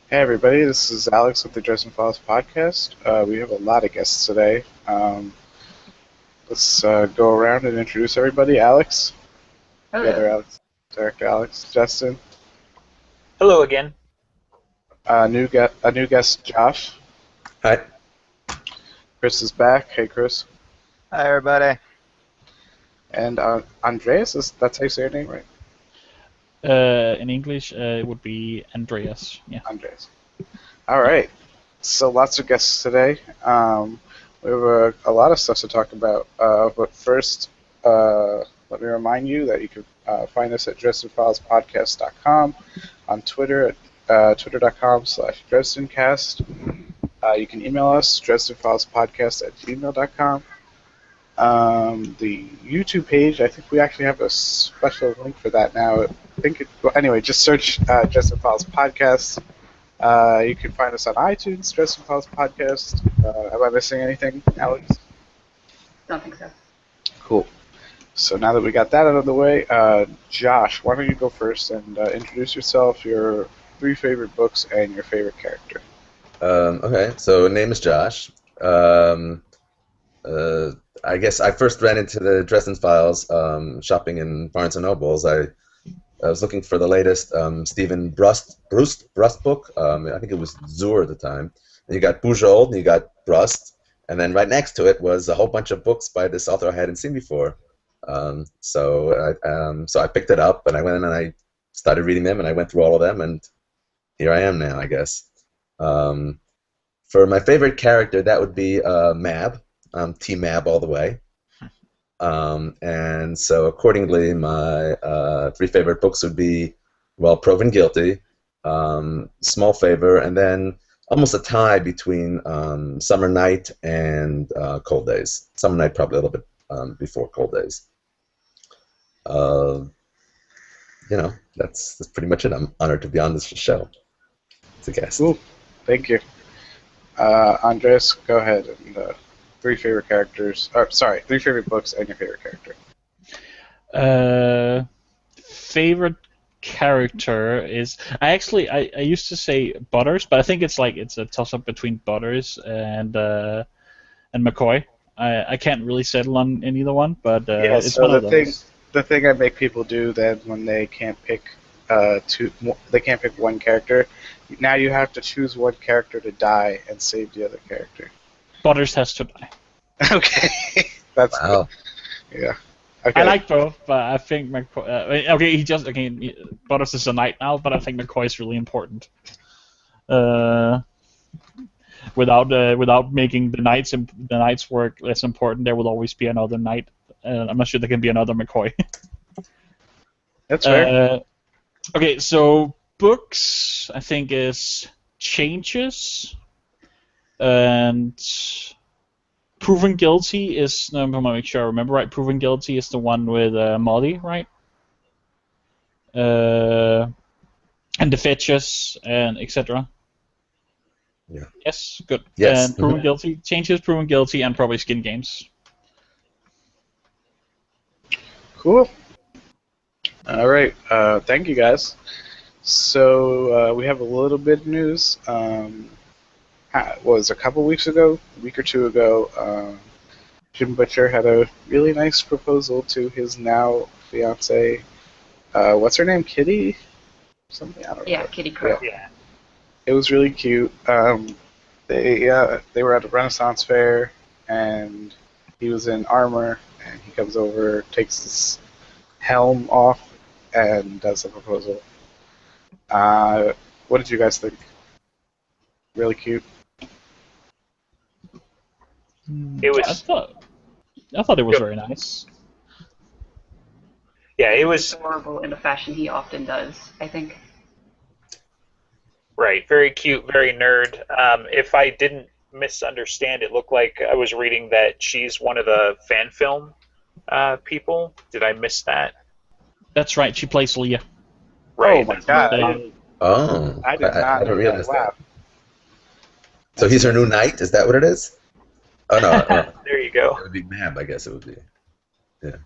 Hey everybody, this is Alex with the Dresden Files podcast. We have a lot of guests today. Let's go around and introduce everybody. Alex, the other Hello. Alex, Director Alex, Justin, Hello again. a new guest, Josh. Hi. Chris is back. Hey Chris, Hi, everybody. and Andreas. That's how you say your name, right? In English, it would be Andreas. Yeah. Andreas. All right. So lots of guests today. We have a lot of stuff to talk about. But first, let me remind you that you can find us at DresdenFilesPodcast.com, on Twitter at twitter.com/DresdenCast. You can email us, DresdenFilesPodcast@gmail.com. The YouTube page, I think we actually have a special link for that now. Well, anyway, just search Dresden Files Podcast. You can find us on iTunes, Dresden Files Podcast. Am I missing anything, Alex? Don't think so. Cool. So now that we got that out of the way, Josh, why don't you go first and introduce yourself, your three favorite books, and your favorite character. Okay, so name is Josh. I guess I first ran into the Dresden Files shopping in Barnes and Nobles. I was looking for the latest Stephen Brust book. I think it was Zur at the time. And you got Bujold and you got Brust, and then right next to it was a whole bunch of books by this author I hadn't seen before. So I picked it up and I went in and I started reading them and I went through all of them and here I am now, I guess. For my favorite character, that would be Mab. Team Mab all the way. And so accordingly, my three favorite books would be, well, Proven Guilty, Small Favor, and then almost a tie between Summer Night and Cold Days. Summer Night probably a little bit before Cold Days. That's pretty much it. I'm honored to be on this show. It's a guest. Cool. Thank you. Andres, go ahead and three favorite characters. Sorry, three favorite books and your favorite character. Favorite character is I used to say Butters, but I think it's a toss up between Butters and McCoy. I can't really settle on either one, but Yeah, it's so one of those. the thing I make people do then when they can't pick they can't pick one character. Now you have to choose one character to die and save the other character. Butters has to die. Okay, that's Wow. yeah. Okay. I like both, but I think McCoy. Butters is a knight now, but I think McCoy is really important. Without making the knights work less important, there will always be another knight. I'm not sure there can be another McCoy. That's fair. Okay, so books I think is Changes, and Proven Guilty is. No, I'm gonna make sure I remember right. Proven Guilty is the one with Molly, right? And the Fetches and etc. Yeah. Yes, good. Yes. And Proven Guilty, Changes, Proven Guilty, and probably Skin Games. Cool. All right. Thank you guys. So we have a little bit of news. Was a couple weeks ago, a week or two ago, Jim Butcher had a really nice proposal to his now fiance. What's her name? Kitty? Something, I don't know. Yeah, Kitty Crow. Yeah. It was really cute. They were at a Renaissance fair, and he was in armor, and he comes over, takes his helm off, and does a proposal. What did you guys think? Really cute. It was. I thought it was very nice. Yeah, it was Adorable in the fashion he often does, I think. right. Very cute, very nerd. If I didn't misunderstand, it looked like I was reading that she's one of the fan film people. Did I miss that? That's right. She plays Leah. Right. Oh my god! Oh, I did not I know don't realize that. that. Wow. So he's her new knight? Is that what it is? Oh no, There you go. it would be Mab. I guess it would be. Yeah.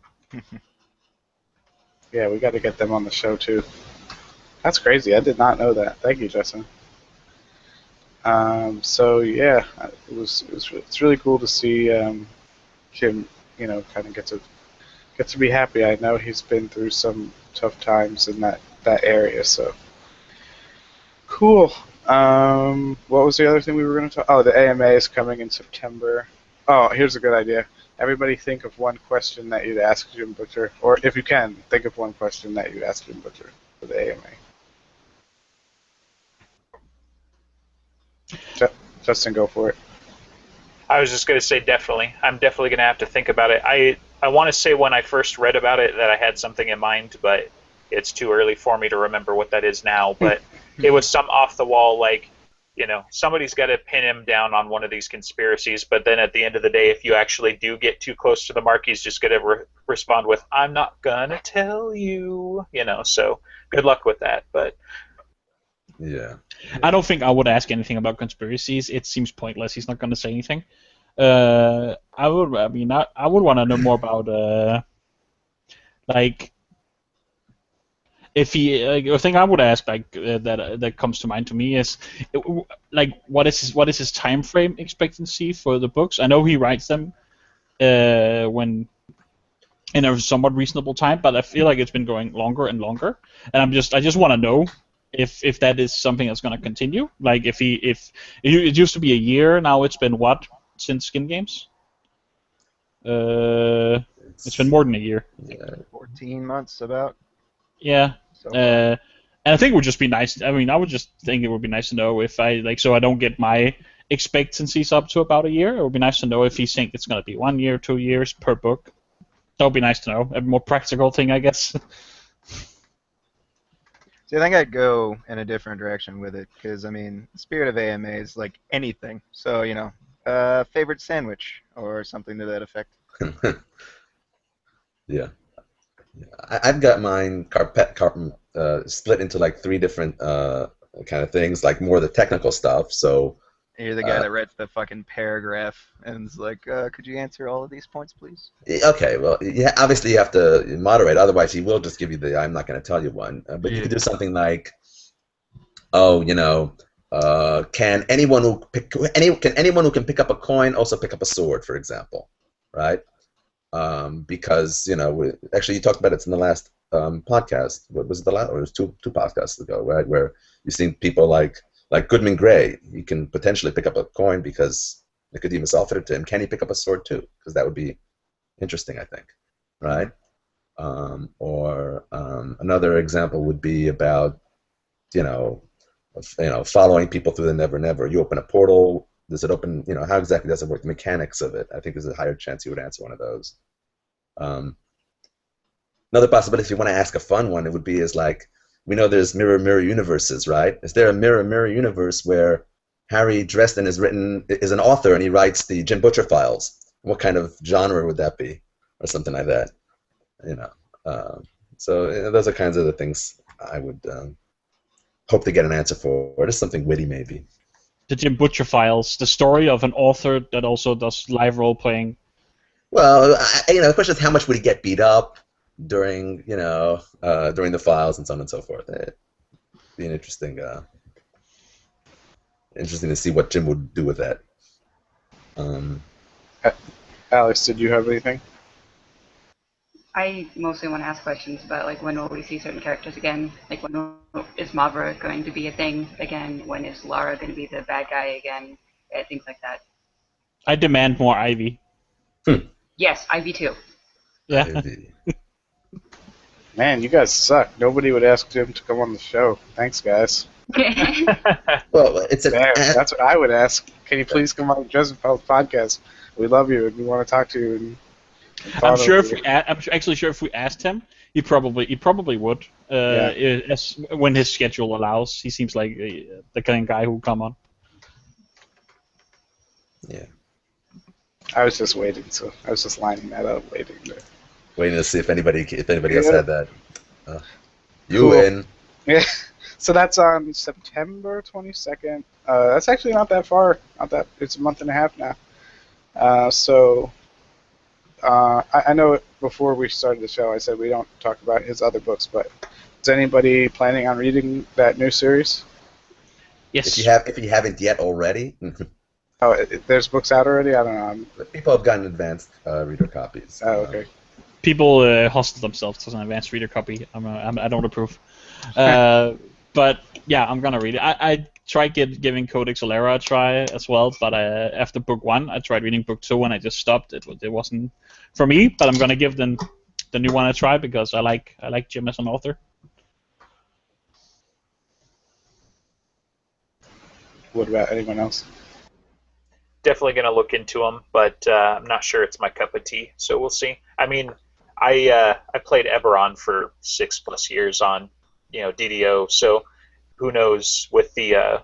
Yeah, we got to get them on the show too. That's crazy. I did not know that. Thank you, Justin. So yeah, it's really cool to see Jim, kind of get to be happy. I know he's been through some tough times in that area, so cool. What was the other thing we were going to talk? Oh, the AMA is coming in September. Oh, here's a good idea. Everybody think of one question that you'd ask Jim Butcher, or if you can, think of one question that you'd ask Jim Butcher for the AMA. Justin, go for it. I was just going to say definitely. I'm definitely going to have to think about it. I want to say when I first read about it that I had something in mind, but it's too early for me to remember what that is now. But it was some off the wall, like, somebody's got to pin him down on one of these conspiracies. But then at the end of the day, if you actually do get too close to the mark, he's just going to respond with, "I'm not going to tell you." So good luck with that. But Yeah. I don't think I would ask anything about conspiracies. It seems pointless. He's not going to say anything. I would want to know more about like if he. A thing I would ask that comes to mind to me is like what is his time frame expectancy for the books? I know he writes them when in a somewhat reasonable time, but I feel like it's been going longer and longer, and I just want to know if that is something that's going to continue. Like if it used to be a year, now it's been what since Skin Games? It's been more than a year. Yeah. 14 months about. Yeah. So And I think it would just be nice. I mean, I would just think it would be nice to know if so I don't get my expectancies up to about a year. It would be nice to know if he's think it's going to be 1 year, 2 years per book. That would be nice to know. A more practical thing, I guess. See, I think I'd go in a different direction with it, because, I mean, the spirit of AMA is like anything. So, favorite sandwich or something to that effect. Yeah. I've got mine split into like 3 different kind of things, like more the technical stuff. So You're the guy that writes the fucking paragraph and is like, could you answer all of these points, please? okay, well, yeah, obviously you have to moderate, otherwise he will just give you the "I'm not going to tell you" one. But you could do something like, oh, can anyone who can pick up a coin also pick up a sword, for example, right? Because actually you talked about it in the last podcast. What was it, the last? Or it was two podcasts ago, right? Where you've seen people like Goodman Gray. He can potentially pick up a coin because Nicodemus offered it to him. Can he pick up a sword too? Because that would be interesting, I think, right? Or another example would be about following people through the Never Never. You open a portal. Does it open? How exactly does it work? The mechanics of it. I think there's a higher chance you would answer one of those. Another possibility, if you want to ask a fun one, it would be like, we know there's mirror universes, right? Is there a mirror universe where Harry Dresden is an author and he writes the Jim Butcher files? What kind of genre would that be, or something like that? So those are kinds of the things I would hope to get an answer for. Or just something witty, maybe. The Jim Butcher files, the story of an author that also does live role playing. Well, the question is how much would he get beat up during during the files and so on and so forth. It'd be an interesting to see what Jim would do with that. Alex, did you have anything? I mostly want to ask questions about like when will we see certain characters again? Like when is Mavra going to be a thing again? When is Lara going to be the bad guy again? Things like that. I demand more Ivy. Yes, Ivy too. Yeah. Man, you guys suck. Nobody would ask Jim to come on the show. Thanks, guys. Well, it's that's what I would ask. Can you please come on the Dresden Files podcast? We love you and we want to talk to you. And I'm sure if we asked him, he probably would. When his schedule allows, he seems like the kind of guy who would come on. Yeah. I was just waiting, so I was just lining that up, waiting to see if anybody else had that. You cool. win. Yeah. So that's on September 22nd. That's actually not that far. It's a month and a half now. I know before we started the show, I said we don't talk about his other books, but is anybody planning on reading that new series? Yes. If you haven't yet already, Oh, there's books out already. I don't know. people have gotten advanced reader copies. Oh, okay. People hustle themselves to an advanced reader copy. I don't approve. But yeah, I'm gonna read it. I tried giving Codex Alera a try as well, but after book 1, I tried reading book 2 and I just stopped. It wasn't for me. But I'm gonna give the new one a try because I like Jim as an author. What about anyone else? Definitely going to look into them, but I'm not sure it's my cup of tea. So we'll see. I mean, I played Eberron for 6+ years on DDO. So who knows with the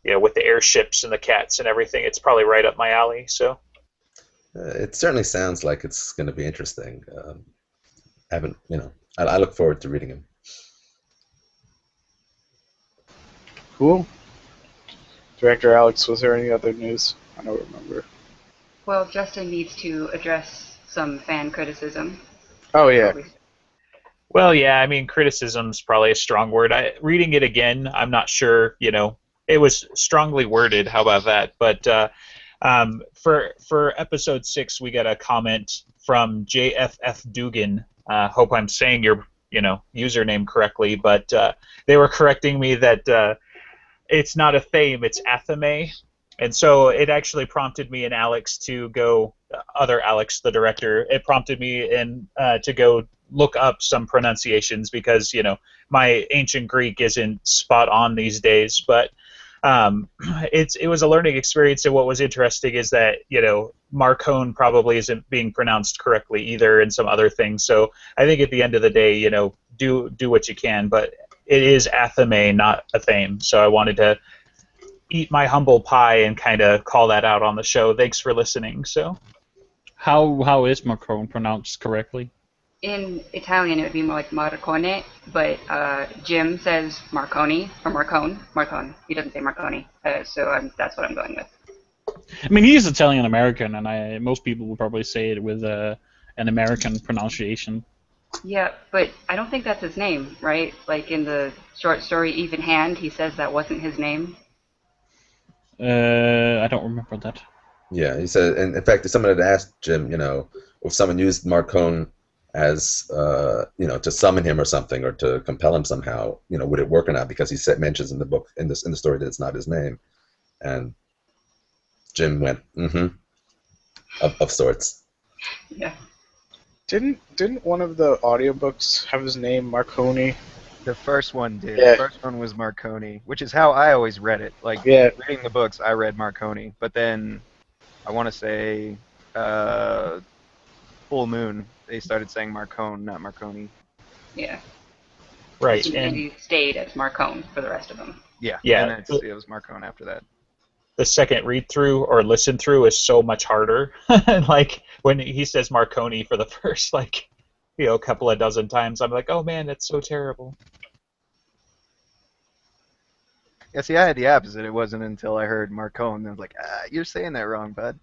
with the airships and the cats and everything, it's probably right up my alley. So It certainly sounds like it's going to be interesting. I look forward to reading him. Cool. Director Alex, was there any other news? I don't remember. Well, Justin needs to address some fan criticism. Oh yeah. well, yeah, I mean, criticism's probably a strong word. Reading it again, I'm not sure. It was strongly worded. How about that? But for episode 6, we got a comment from JFF Dugan. Hope I'm saying your username correctly, but they were correcting me that it's not a thame, it's Athame. And so it actually prompted me and Alex to go, other Alex, the director, it prompted me to go look up some pronunciations because, my ancient Greek isn't spot on these days. But it was a learning experience, and what was interesting is that, Marcone probably isn't being pronounced correctly either, and some other things. So I think at the end of the day, do what you can, but it is Athame, not Athame. So I wanted to eat my humble pie and kind of call that out on the show. Thanks for listening. So, how is Macron pronounced correctly? In Italian, it would be more like Marcone, but Jim says Marconi or Marcone. Marcone. He doesn't say Marconi, so that's what I'm going with. I mean, he is Italian American, and most people would probably say it with an American pronunciation. Yeah, but I don't think that's his name, right? Like in the short story Even Hand, he says that wasn't his name. I don't remember that. Yeah, he said, and in fact, if someone had asked Jim, if someone used Marcone as, to summon him or something, or to compel him somehow, would it work or not? Because he mentions in the book, in the story, that it's not his name, and Jim went, of sorts. Yeah. Didn't one of the audiobooks have his name Marconi? The first one did. Yeah. The first one was Marconi, which is how I always read it. Like, Yeah. reading the books, I read Marconi. But then, I want to say, Full Moon, they started saying Marcone, not Marconi. Yeah. right. And he stayed as Marcone for the rest of them. Yeah. Yeah. And it was Marcone after that. The second read through or listen through is so much harder. Like when he says Marconi for the first couple of dozen times, I'm like, oh man, that's so terrible. Yeah, see, I had the opposite. It wasn't until I heard Marcone, and I was like, you're saying that wrong, bud.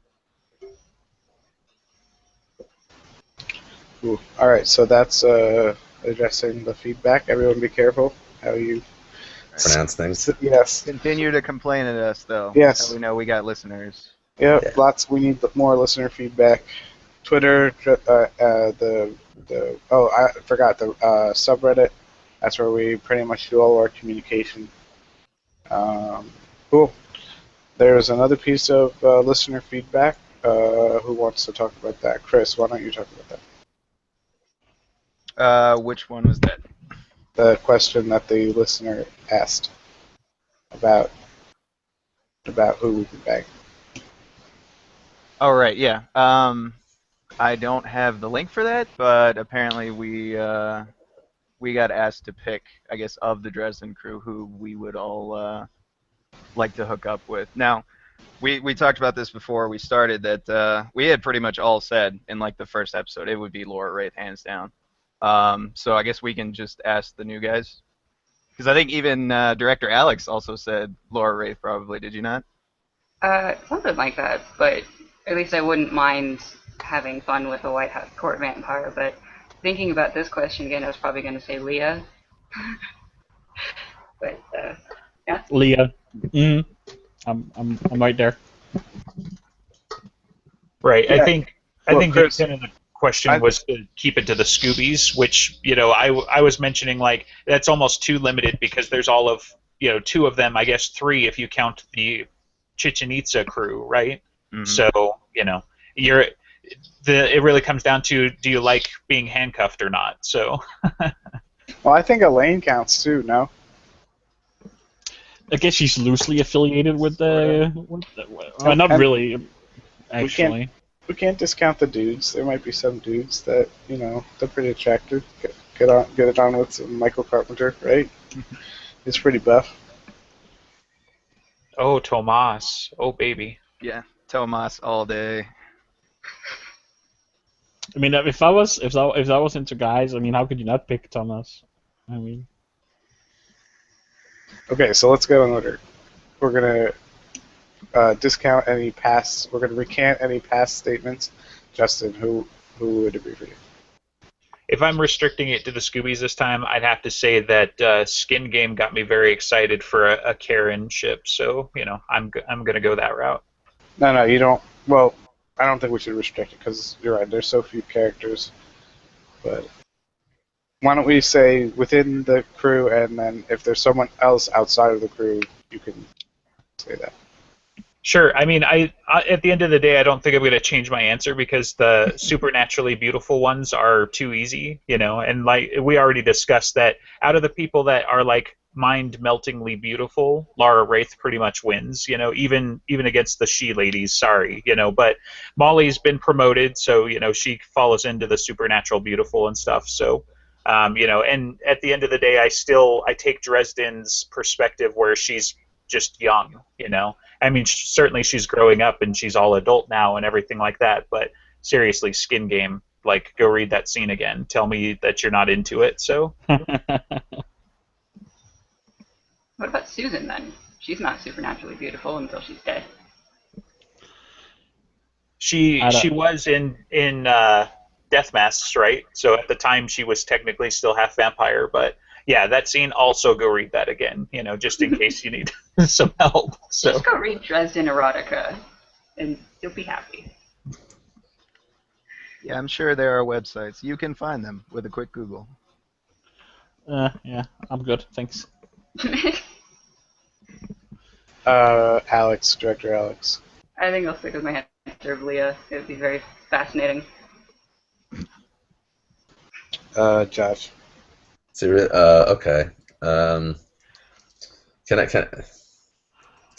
Ooh. All right, so that's addressing the feedback. Everyone, be careful how you Pronounce things. Yes. Continue to complain at us, though. Yes. So we know we got listeners. Yep. Yeah. Lots. We need more listener feedback. Twitter. I forgot the subreddit. That's where we pretty much do all our communication. Cool. There's another piece of listener feedback. Who wants to talk about that? Chris, why don't you talk about that? Which one was that? The question that the listener asked about who we can bang. Oh, right, yeah. I don't have the link for that, but apparently we got asked to pick, I guess, of the Dresden crew who we would all like to hook up with. Now, we talked about this before we started, that we had pretty much all said in like the first episode it would be Laura Wraith, hands down. So I guess we can just ask the new guys. Because I think even director Alex also said Laura Wraith probably, did you not? Something like that, but at least I wouldn't mind having fun with a White House Court vampire, but thinking about this question again, I was probably going to say Leah. But Yeah. Leah. Mm, I'm right there. Right. Yeah. I Well, think the Chris, intent of the question I was to keep it to the Scoobies, which I was mentioning like that's almost too limited because there's all of two of them, I guess three if you count the Chichen Itza crew, right? Mhm. So you're it really comes down to do you like being handcuffed or not? So well, I think Elaine counts too. No. I guess she's loosely affiliated with Sorta. well, not And really, we can't actually. we can't discount the dudes. There might be some dudes that they're pretty attractive. Get it on with some Michael Carpenter, right? He's pretty buff. oh Tomas, oh baby. Yeah, Tomas all day. I mean, if I was into guys, I mean, how could you not pick Thomas? I mean, Okay, so let's go in order. We're gonna discount any past. We're gonna recant any past statements. Justin, who would it be for you? If I'm restricting it to the Scoobies this time, I'd have to say that Skin Game got me very excited for a Karen ship. So I'm gonna go that route. No, no, you don't. Well, I don't think we should restrict it because you're right. There's so few characters. But why don't we say within the crew, and then if there's someone else outside of the crew, you can say that. Sure. I mean, I at the end of the day, I don't think I'm going to change my answer because the supernaturally beautiful ones are too easy, and like we already discussed that out of the people that are like mind-meltingly beautiful, Lara Wraith pretty much wins, even against the she ladies, sorry, but Molly's been promoted, so, she follows into the supernatural beautiful and stuff, so and at the end of the day, I take Dresden's perspective where she's just young, I mean, certainly she's growing up and she's all adult now and everything like that. But seriously, Skin Game, like, go read that scene again. Tell me that you're not into it. So What about Susan then? She's not supernaturally beautiful until she's dead. she I she don't. was in Death Masks, right? So at the time she was technically still half vampire, but yeah, that scene also go read that again, just in case you need some help. So Just go read Dresden erotica, and you'll be happy. Yeah, I'm sure there are websites. You can find them with a quick Google. Yeah, I'm good, thanks. Alex, director Alex. I think I'll stick with my answer of Leah. It would be very fascinating. Josh. Okay. Can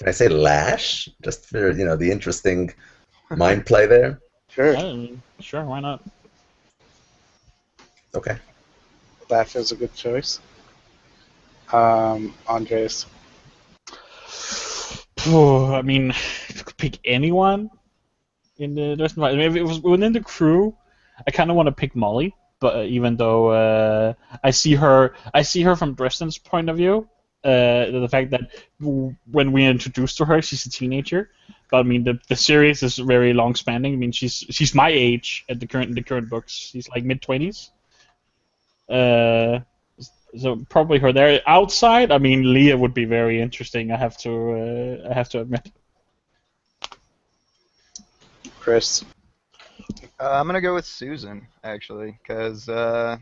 I say Lash? Just for the interesting mind play there. Sure. Sure, why not? Okay. Lash is a good choice. Andres. I mean, if you could pick anyone in the Dresden Files, I mean, if it was within the crew, I kind of want to pick Molly, but even though I see her from Dresden's point of view, the fact that when we introduced to her, she's a teenager. But I mean, the series is very long spanning. I mean, she's my age at the current books. She's like mid-20s. So probably her there. Outside, I mean, Leah would be very interesting. I have to admit. Chris. I'm gonna go with Susan actually, because Ugh.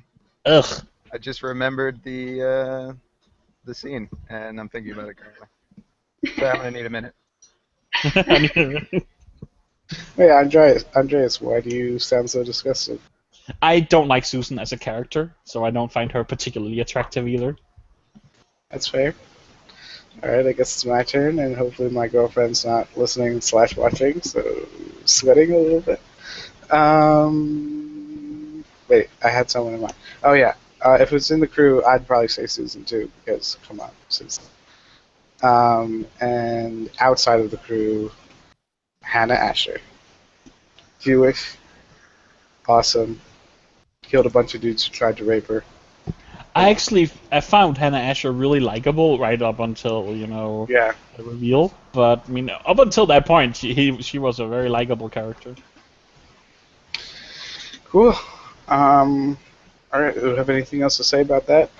I just remembered the scene, and I'm thinking about it currently. So I'm gonna need a minute. Hey, Andreas, why do you sound so disgusted? I don't like Susan as a character, so I don't find her particularly attractive either. That's fair. Alright, I guess it's my turn, and hopefully my girlfriend's not listening / watching, so sweating a little bit. Wait, I had someone in mind. Oh yeah, if it's in the crew, I'd probably say Susan too, because come on, Susan. And outside of the crew, Hannah Asher. Jewish, awesome, killed a bunch of dudes who tried to rape her. I found Hannah Asher really likable right up until Yeah. the reveal, but I mean up until that point she was a very likable character. Cool. Alright, do you have anything else to say about that?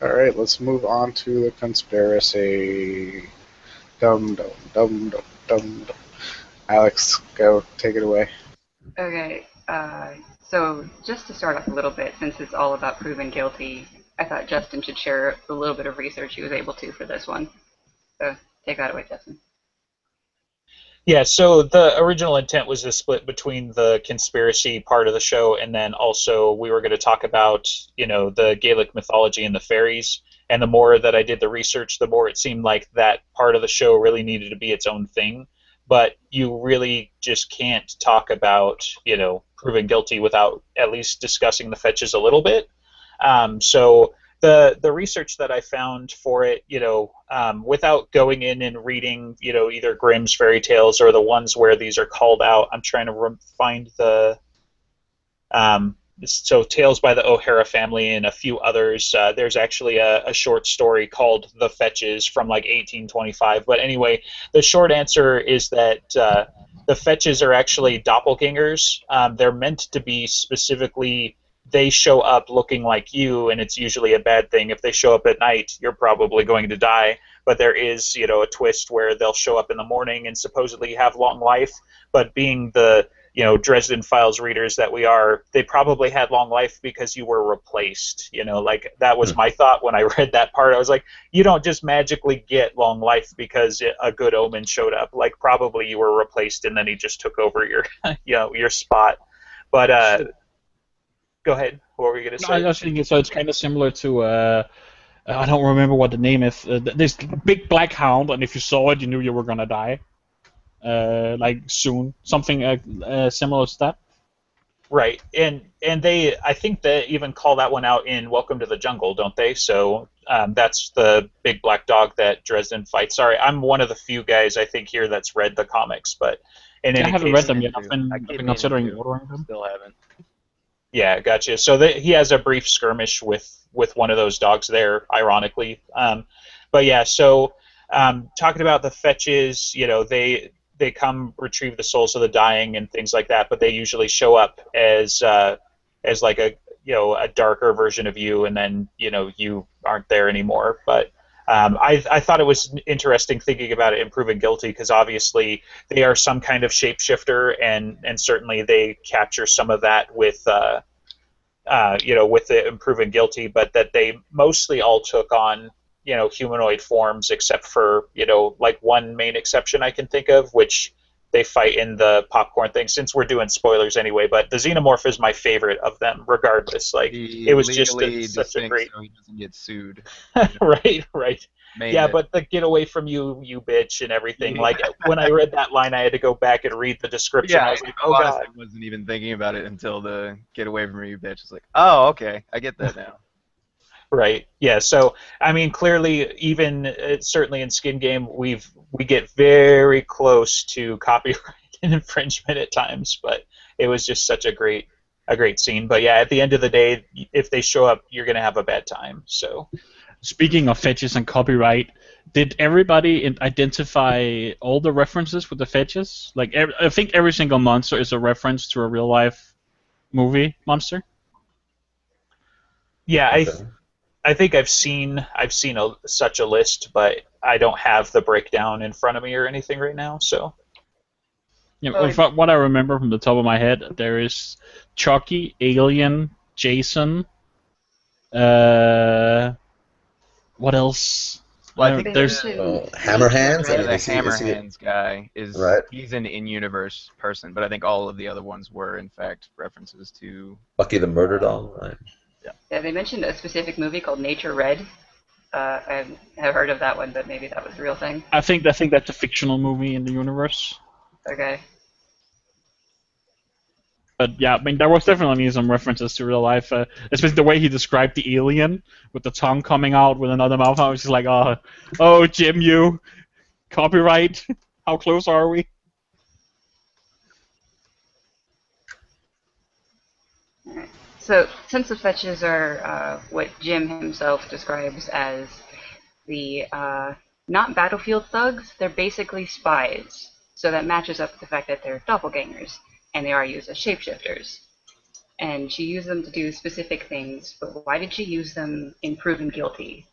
All right, let's move on to the conspiracy. Dum dum dum dum dum dum. Alex, go take it away. Okay, so just to start off a little bit, since it's all about proven guilty, I thought Justin should share the little bit of research he was able to for this one. So take that away, Justin. Yeah, so the original intent was to split between the conspiracy part of the show, and then also we were going to talk about, the Gaelic mythology and the fairies. And the more that I did the research, the more it seemed like that part of the show really needed to be its own thing. But you really just can't talk about, proven guilty without at least discussing the fetches a little bit. So the research that I found for it, without going in and reading, either Grimm's fairy tales or the ones where these are called out, I'm trying to find the so Tales by the O'Hara Family and a few others. There's actually a short story called The Fetches from like 1825. But anyway, the short answer is that the Fetches are actually doppelgangers. They're meant to be specifically, they show up looking like you, and it's usually a bad thing. If they show up at night, you're probably going to die. But there is, a twist where they'll show up in the morning and supposedly have long life. But being the Dresden Files readers that we are, they probably had long life because you were replaced. Like that was my thought when I read that part. I was like, you don't just magically get long life because a good omen showed up. Like probably you were replaced and then he just took over your, your spot. But go ahead. What were you going to No, I say? was thinking, so it's kind of similar to, I don't remember what the name is. This big black hound, and if you saw it, you knew you were gonna die. Like soon, something similar to that. Right, and I think they even call that one out in Welcome to the Jungle, don't they? So that's the big black dog that Dresden fights. Sorry, I'm one of the few guys I think here that's read the comics, but in I any haven't case, read them yet. I I've keep been meaning considering to. ordering them. Still haven't. yeah, gotcha. So he has a brief skirmish with one of those dogs there, ironically. But yeah, so talking about the fetches, they come retrieve the souls of the dying and things like that, but they usually show up as like a darker version of you, and then you aren't there anymore. But I thought it was interesting thinking about it in Proven Guilty because obviously they are some kind of shapeshifter, and certainly they capture some of that with with the Proven Guilty, but that they mostly all took on humanoid forms, except for like one main exception I can think of, which they fight in the popcorn thing. Since we're doing spoilers anyway, but the xenomorph is my favorite of them, regardless. Like Be it was just legally such a distinct great so he doesn't get sued. right. Main Yeah, bit. but the get away from you bitch and everything. Yeah. Like when I read that line, I had to go back and read the description. Yeah, I I was like, oh honestly god. wasn't even thinking about it until the get away from me, bitch. It's like, oh, okay, I get that now. Right. Yeah. So I mean, clearly, even certainly in Skin Game, we get very close to copyright infringement at times, but it was just such a great scene. But yeah, at the end of the day, if they show up, you're gonna have a bad time. So Speaking of fetches and copyright, did everybody identify all the references with the fetches? Like, I think every single monster is a reference to a real life movie monster. yeah, Okay. I think I've seen such a list, but I don't have the breakdown in front of me or anything right now. So Yeah, Oh, what I remember from the top of my head, there is Chucky, Alien, Jason. Uh, what else? Well, I think they There's mentioned Hammer Nature Hands. I yeah, Red. mean, the is Hammer he Hands guy right? he's an in-universe person, but I think all of the other ones were in fact references to. Bucky the Murder Doll. Right. Yeah, they mentioned a specific movie called Nature Red. I have heard of that one, but maybe that was a real thing. I think that's a fictional movie in the universe. Okay. But yeah, I mean, there was definitely some references to real life, especially the way he described the alien with the tongue coming out with another mouth. I was just like, oh, Jim, you copyright. How close are we? Alright. So, since the fetches are what Jim himself describes as the not battlefield thugs, they're basically spies. So that matches up with the fact that they're doppelgangers, and they are used as shapeshifters. and she used them to do specific things, but why did she use them in Proven Guilty?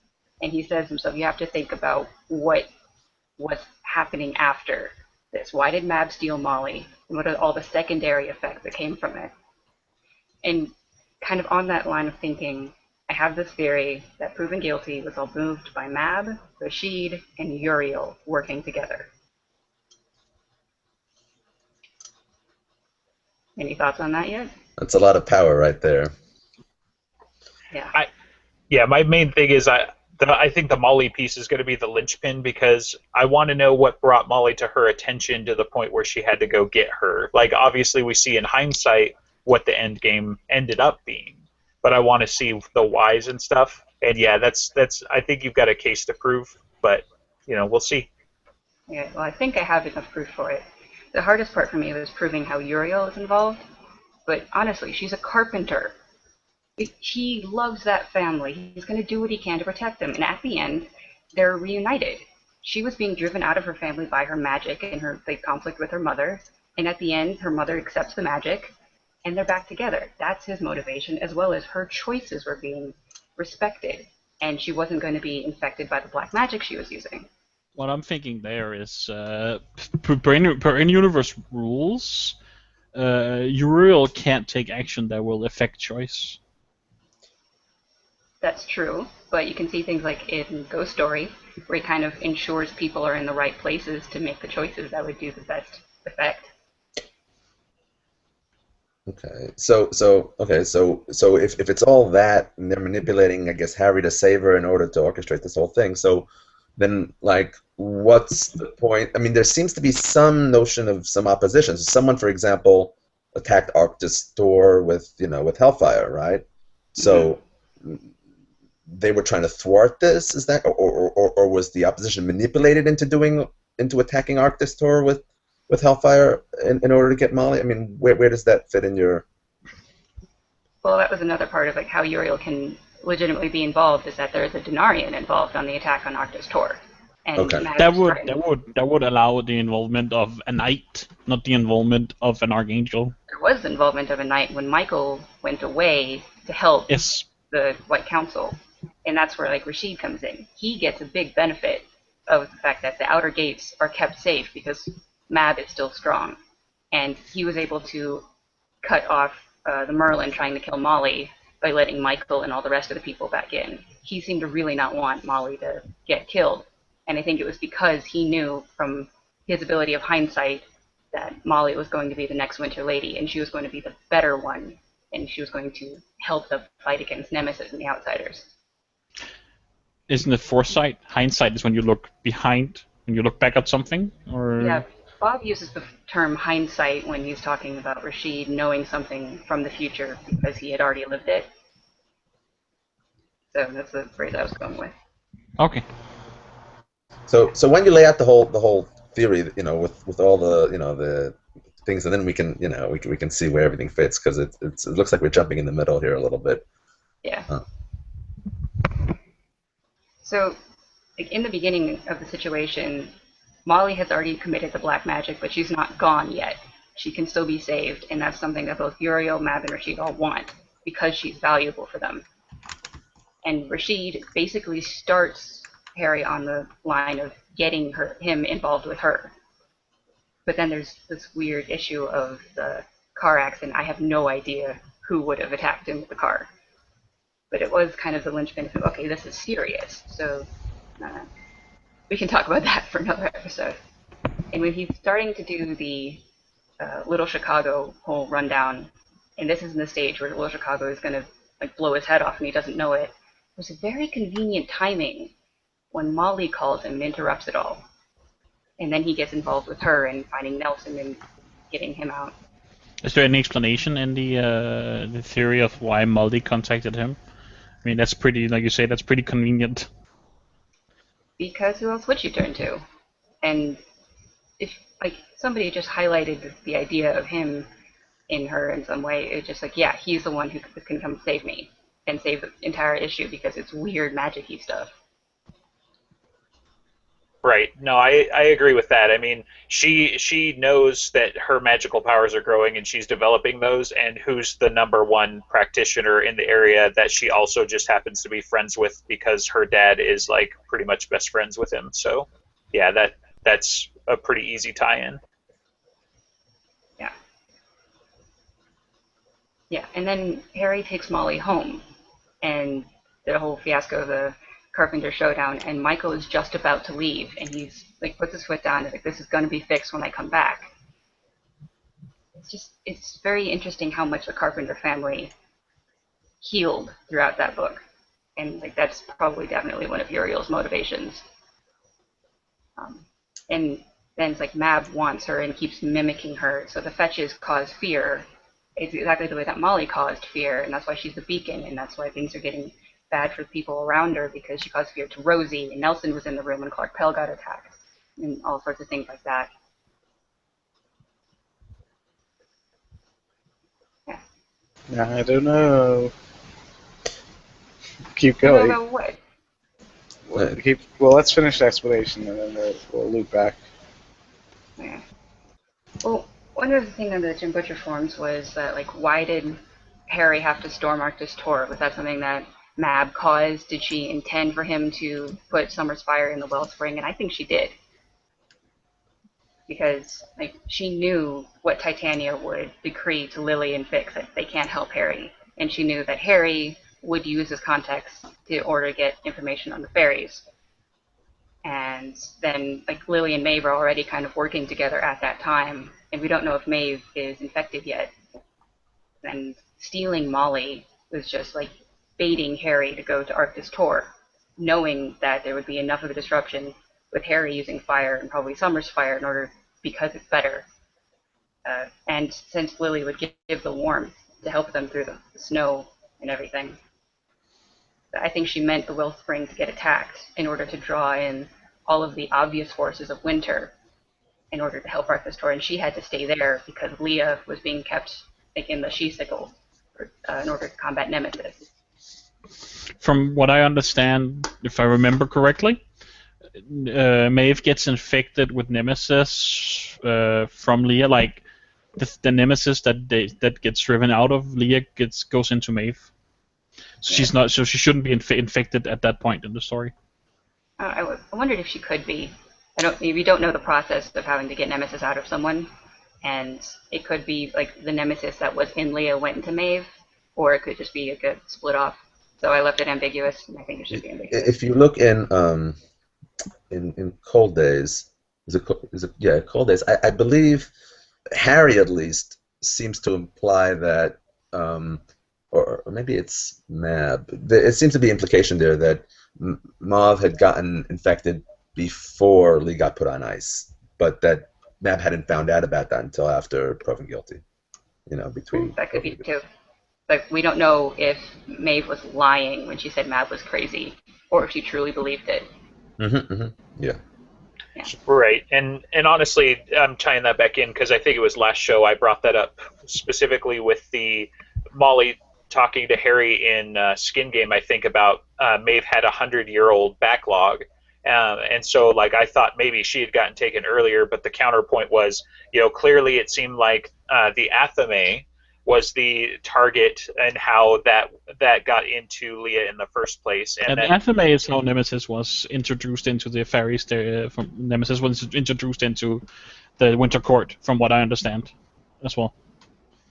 And he says himself, you have to think about what's happening after this. Why did Mab steal Molly? And what are all the secondary effects that came from it? And kind of on that line of thinking, I have this theory that Proven Guilty was all moved by Mab, Rashid, and Uriel working together. Any thoughts on that yet? That's a lot of power right there. Yeah. Yeah, my main thing is I think the Molly piece is going to be the linchpin because I want to know what brought Molly to her attention to the point where she had to go get her. Like, obviously, we see in hindsight what the end game ended up being, but I want to see the whys and stuff. And yeah, that's. I think you've got a case to prove, but we'll see. Yeah, well, I think I have enough proof for it. The hardest part for me was proving how Uriel is involved, but honestly, she's a carpenter. He loves that family. He's going to do what he can to protect them, and at the end, they're reunited. She was being driven out of her family by her magic and her conflict with her mother, and at the end, her mother accepts the magic, and they're back together. That's his motivation, as well as her choices were being respected, and she wasn't going to be infected by the black magic she was using. What I'm thinking there is, per in-universe rules, Uriel can't take action that will affect choice. That's true, but you can see things like in Ghost Story, where he kind of ensures people are in the right places to make the choices that would do the best effect. Okay, so if it's all that, and they're manipulating, I guess, Harry to save her in order to orchestrate this whole thing, so then, like, what's the point? I mean, there seems to be some notion of some opposition. So someone, for example, attacked Arctis Thor with Hellfire, right? So they were trying to thwart this. Is that, or was the opposition manipulated into attacking Arctis Thor with Hellfire in order to get Molly? I mean, where does that fit in your? Well, that was another part of how Uriel can legitimately be involved, is that there is a Denarian involved on the attack on Arctis Tor. And Okay. That would allow the involvement of a knight, not the involvement of an archangel. There was involvement of a knight when Michael went away to help the White Council, and that's where Rashid comes in. He gets a big benefit of the fact that the outer gates are kept safe because Mab is still strong, and he was able to cut off the Merlin trying to kill Molly by letting Michael and all the rest of the people back in. He seemed to really not want Molly to get killed, and I think it was because he knew from his ability of hindsight that Molly was going to be the next Winter Lady, and she was going to be the better one, and she was going to help the fight against Nemesis and the Outsiders. Isn't it foresight? Hindsight is when you look behind, when you look back at something, or? Yeah, Bob uses the term hindsight when he's talking about Rashid knowing something from the future because he had already lived it. So that's the phrase I was going with. Okay. So when you lay out the whole theory, with all the the things, and then we can we can see where everything fits, because it looks like we're jumping in the middle here a little bit. Yeah. So, in the beginning of the situation, Molly has already committed the black magic, but she's not gone yet. She can still be saved, and that's something that both Uriel, Mab, and Rashid all want, because she's valuable for them. And Rashid basically starts Harry on the line of getting him involved with her. But then there's this weird issue of the car accident. I have no idea who would have attacked him with the car. But it was kind of the linchpin of, okay, this is serious. So we can talk about that for another episode. And when he's starting to do the Little Chicago whole rundown, and this is in the stage where Little Chicago is going to blow his head off and he doesn't know it, there's a very convenient timing when Molly calls him and interrupts it all. And then he gets involved with her and finding Nelson and getting him out. Is there any explanation in the theory of why Molly contacted him? I mean, that's pretty, like you say, that's pretty convenient. Because who else would you turn to? And if somebody just highlighted the idea of him in her in some way, it's just yeah, he's the one who can come save me and save the entire issue because it's weird magic-y stuff. Right. No, I agree with that. I mean, she knows that her magical powers are growing and she's developing those, and who's the number one practitioner in the area that she also just happens to be friends with because her dad is like pretty much best friends with him. So, yeah, that's a pretty easy tie-in. Yeah. Yeah. And then Harry takes Molly home, and the whole fiasco of the Carpenter showdown, and Michael is just about to leave, and he's like puts his foot down and is like, this is going to be fixed when I come back. It's very interesting how much the Carpenter family healed throughout that book, and like that's probably definitely one of Uriel's motivations. Um, and then it's like Mab wants her and keeps mimicking her, so the fetches cause fear. It's exactly the way that Molly caused fear, and that's why she's the beacon, and that's why things are getting bad for people around her, because she caused fear to Rosie, and Nelson was in the room when Clark Pell got attacked, and all sorts of things like that. Yeah. I don't know. Keep I don't know going. about what. Well, let's finish the explanation and then we'll loop back. Yeah. Well, one of the things on the Jim Butcher forums was that, like, why did Harry have to storm Arctis Tor? Was that something that Mab caused? Did she intend for him to put Summer's fire in the wellspring? And I think she did, because like she knew what Titania would decree to Lily and Fix, that they can't help Harry, and she knew that Harry would use his contacts in order to get information on the fairies. And then like Lily and Maeve are already kind of working together at that time, and we don't know if Maeve is infected yet. And stealing Molly was just like baiting Harry to go to Arctis Tor, knowing that there would be enough of a disruption with Harry using fire and probably Summer's fire in order, because it's better. And since Lily would give the warmth to help them through the snow and everything, I think she meant the wellspring to get attacked in order to draw in all of the obvious forces of winter in order to help Arctis Tor, and she had to stay there because Leah was being kept like in the She-Sickle in order to combat Nemesis. From what I understand, if I remember correctly, Maeve gets infected with Nemesis from Leah. Like the Nemesis that gets driven out of Leah goes into Maeve. So she's not. So she shouldn't be infected at that point in the story. I wondered if she could be. We don't know the process of having to get Nemesis out of someone, and it could be like the Nemesis that was in Leah went into Maeve, or it could just be a good split off. So I left it ambiguous, and I think it should be ambiguous. If you look in Cold Days, yeah, Cold Days, I believe Harry at least seems to imply that, or maybe it's Mab. It seems to be implication there that Mauve had gotten infected before Lee got put on ice, but that Mab hadn't found out about that until after proven guilty. Between that could be too. Like we don't know if Maeve was lying when she said Mab was crazy, or if she truly believed it. Yeah. Right, and honestly, I'm tying that back in because I think it was last show I brought that up specifically with the Molly talking to Harry in Skin Game. I think about Maeve had 100-year-old backlog, and so like I thought maybe she had gotten taken earlier, but the counterpoint was, clearly it seemed like the Athame was the target and how that got into Leah in the first place. And Athame is how Nemesis was introduced into the fairies. Nemesis was introduced into the Winter Court, from what I understand, as well.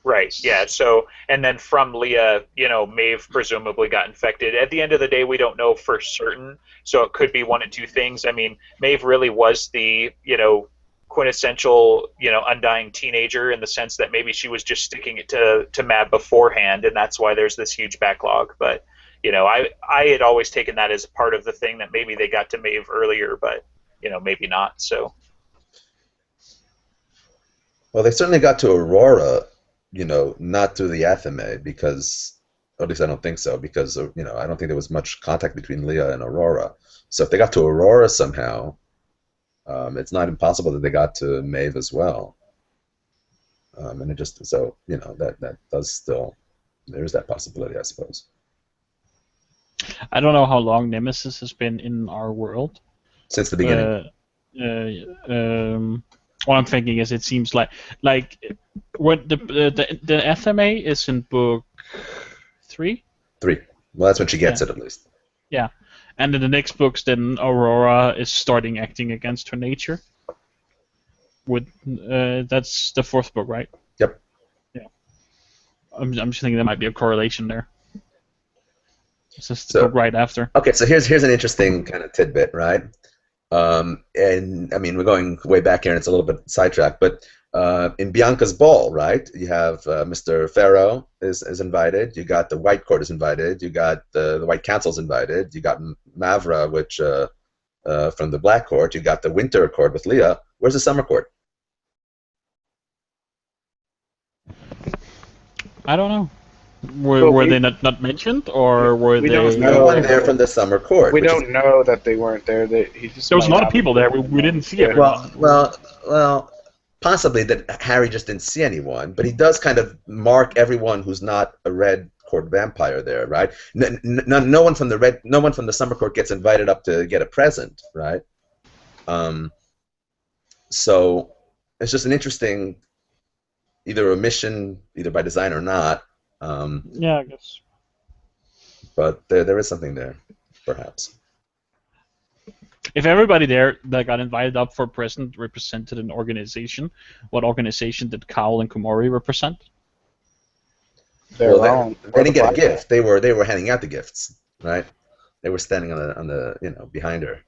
Right, yeah, so, and then from Leah, Maeve presumably got infected. At the end of the day, we don't know for certain, so it could be one of two things. I mean, Maeve really was the, quintessential, undying teenager in the sense that maybe she was just sticking it to Mab beforehand, and that's why there's this huge backlog. But, I had always taken that as part of the thing that maybe they got to Maeve earlier, but, maybe not, so. Well, they certainly got to Aurora, not through the Athame, because, or at least I don't think so, because, I don't think there was much contact between Leah and Aurora. So if they got to Aurora somehow, it's not impossible that they got to Maeve as well. And it just, so, that does still, there is that possibility, I suppose. I don't know how long Nemesis has been in our world. Since the beginning. what I'm thinking is, it seems like what the FMA is in book 3. 3. Well, that's when she gets Yeah. it, at least. Yeah, and in the next books, then Aurora is starting acting against her nature. That's the 4th book, right? Yep. Yeah. I'm just thinking there might be a correlation there. It's just the So, book right after. okay, so here's an interesting kind of tidbit, right? And I mean, we're going way back here, and it's a little bit sidetracked, but in Bianca's ball, right? You have Mr. Pharaoh is invited. You got the White Court is invited. You got the White Council's invited. You got Mavra, which from the Black Court. You got the Winter Court with Leah. Where's the Summer Court? I don't know. Were they not mentioned, or were we they? don't No know. one there from the Summer Court. We which don't know that they weren't there. He just There was a might lot not of people have there. been. We didn't see Yeah. everyone. Well, possibly that Harry just didn't see anyone, but he does kind of mark everyone who's not a Red Court vampire there, right? No one from the Summer Court gets invited up to get a present, right? So it's just an interesting, either omission, either by design or not. Yeah, I guess. But there is something there, perhaps. If everybody there that got invited up for present represented an organization, what organization did Cowell and Komori represent? They're wrong. They didn't get a gift. They were handing out the gifts, right? They were standing on the behind her.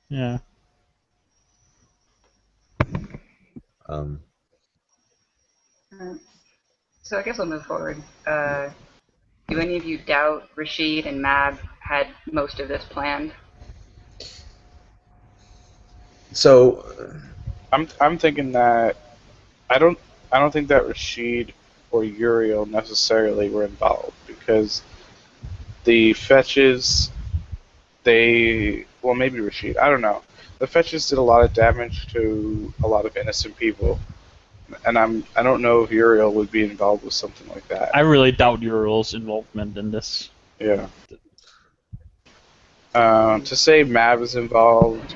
Yeah. So I guess we'll move forward. Do any of you doubt Rashid and Mab had most of this planned? So I'm thinking that I don't think that Rashid or Uriel necessarily were involved, because the fetches, maybe Rashid, I don't know. The fetches did a lot of damage to a lot of innocent people, and I don't know if Uriel would be involved with something like that. I really doubt Uriel's involvement in this. Yeah. To say Mab is involved,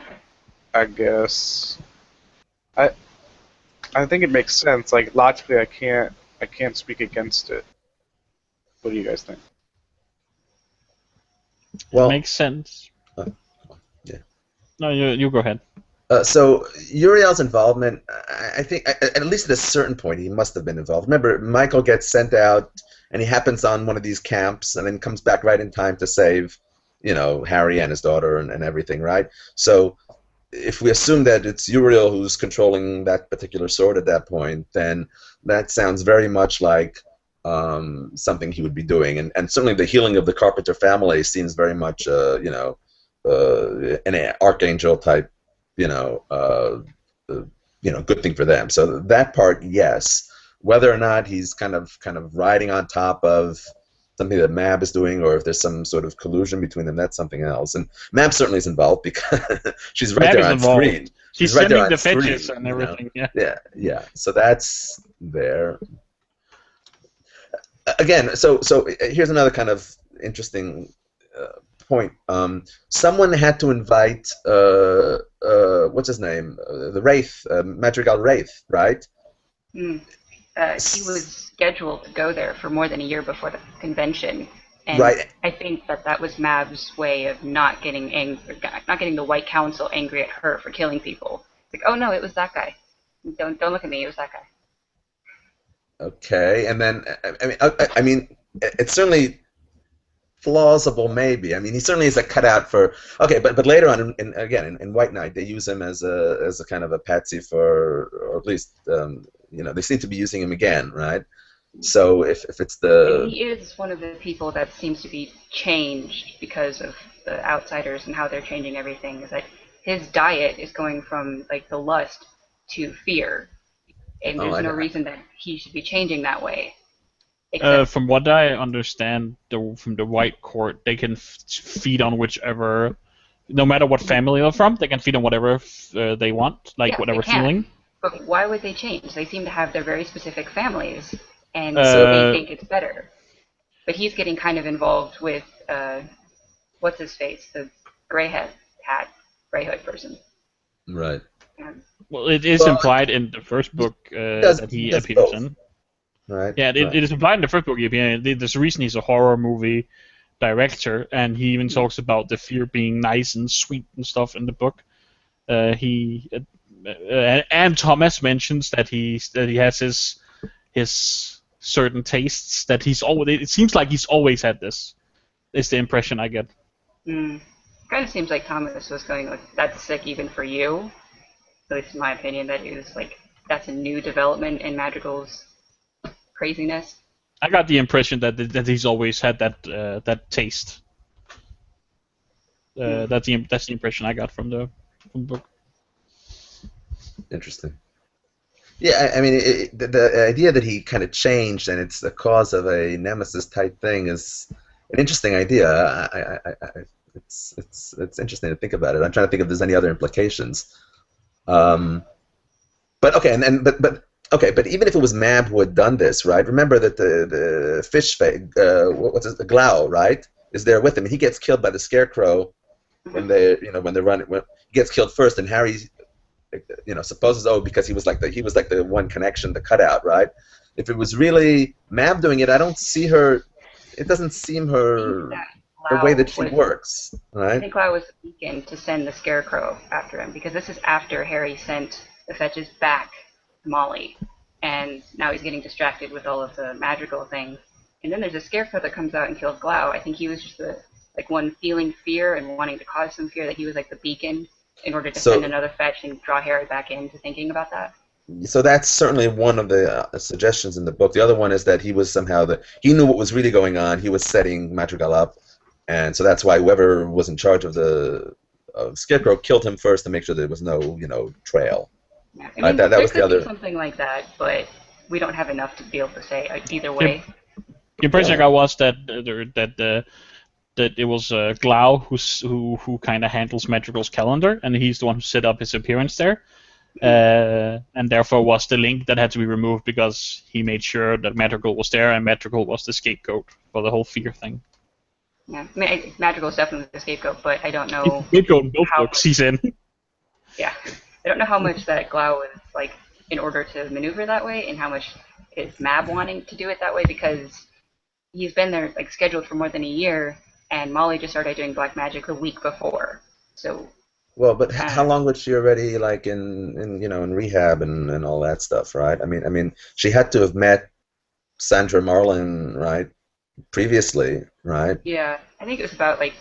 I guess I think it makes sense. Like, logically, I can't speak against it. What do you guys think? well, It makes sense. yeah. No, you go ahead. So Uriel's involvement, I think, at least at a certain point, he must have been involved. Remember, Michael gets sent out, and he happens on one of these camps, and then comes back right in time to save, Harry and his daughter and everything, right? So if we assume that it's Uriel who's controlling that particular sword at that point, then that sounds very much like something he would be doing, and certainly the healing of the Carpenter family seems very much, an archangel type, good thing for them. So that part, yes. Whether or not he's kind of riding on top of something that Mab is doing, or if there's some sort of collusion between them, that's something else. And Mab certainly is involved, because she's right Mab there is on involved. screen. She's right there sending on the fetches screen, and everything. Yeah. Yeah. So that's there. Again, so here's another kind of interesting point. Someone had to invite what's his name, the Wraith, Madrigal Wraith, right? He was scheduled to go there for more than a year before the convention, and Right. I think that was Mab's way of not getting the White Council angry at her for killing people. It's like, oh no, it was that guy. Don't look at me. It was that guy. Okay, and then I mean, it's certainly plausible, maybe. I mean, he certainly is a cutout for. Okay, but later on, in White Knight, they use him as a kind of a patsy for, or at least they seem to be using him again, right? So if it's the He is one of the people that seems to be changed because of the outsiders and how they're changing everything. Is that his diet is going from like the lust to fear, and there's no reason that he should be changing that way. From what I understand, from the White Court, they can feed on whichever, no matter what family they're from, they can feed on whatever they want, like whatever feeling. But why would they change? They seem to have their very specific families, and they think it's better. But he's getting kind of involved with what's his face, the gray hood person. Right. Um, Well, it is Well, implied in the first book that he he does appears both. in. Right. Yeah, Right. it is implied in the first book. There's a reason he's a horror movie director, and he even talks about the fear being nice and sweet and stuff in the book. And Thomas mentions that he has his certain tastes that he's always. It seems like he's always had this. Is the impression I get. Kind of seems like Thomas was going like, that's sick even for you. At least in my opinion, that it was like that's a new development in Madrigal's craziness. I got the impression that he's always had that taste. That's the impression I got from the book. Interesting. Yeah, I mean, the idea that he kind of changed and it's the cause of a nemesis type thing is an interesting idea. It's interesting to think about it. I'm trying to think if there's any other implications. But okay, but even if it was Mab who had done this, right? Remember that the fish face, what's it, the Glau, right, is there with him. He gets killed by the Scarecrow when they're running. When he gets killed first, and Harry, supposes because he was like the one connection, the cutout, right? If it was really Mab doing it, I don't see her. It doesn't seem her the way that she works, right? I think Lau was the beacon to send the Scarecrow after him, because this is after Harry sent the fetches back to Molly, and now he's getting distracted with all of the magical things. And then there's a Scarecrow that comes out and kills Glau. I think he was just the one feeling fear and wanting to cause some fear, that he was like the beacon in order to send another fetch and draw Harry back into thinking about that. So that's certainly one of the suggestions in the book. The other one is that he was somehow he knew what was really going on. He was setting Madrigal up, and so that's why whoever was in charge of the Scarecrow killed him first to make sure there was no trail. Yeah, I mean, that was the other. Something like that, but we don't have enough to be able to say either way. The impression I got was that it was Glau who kind of handles Madrigal's calendar, and he's the one who set up his appearance there, and therefore was the link that had to be removed because he made sure that Madrigal was there, and Madrigal was the scapegoat for the whole fear thing. Yeah, I mean, Madrigal's definitely the scapegoat, but I don't know. Scapegoat in both books he's in. Yeah, I don't know how much that Glau was like in order to maneuver that way, and how much is Mab wanting to do it that way, because he's been there like scheduled for more than a year. And Molly just started doing black magic a week before, so. Well, but how long was she already like in rehab and all that stuff, right? I mean, she had to have met Sandra Marlin, right, previously, right? Yeah, I think it was about like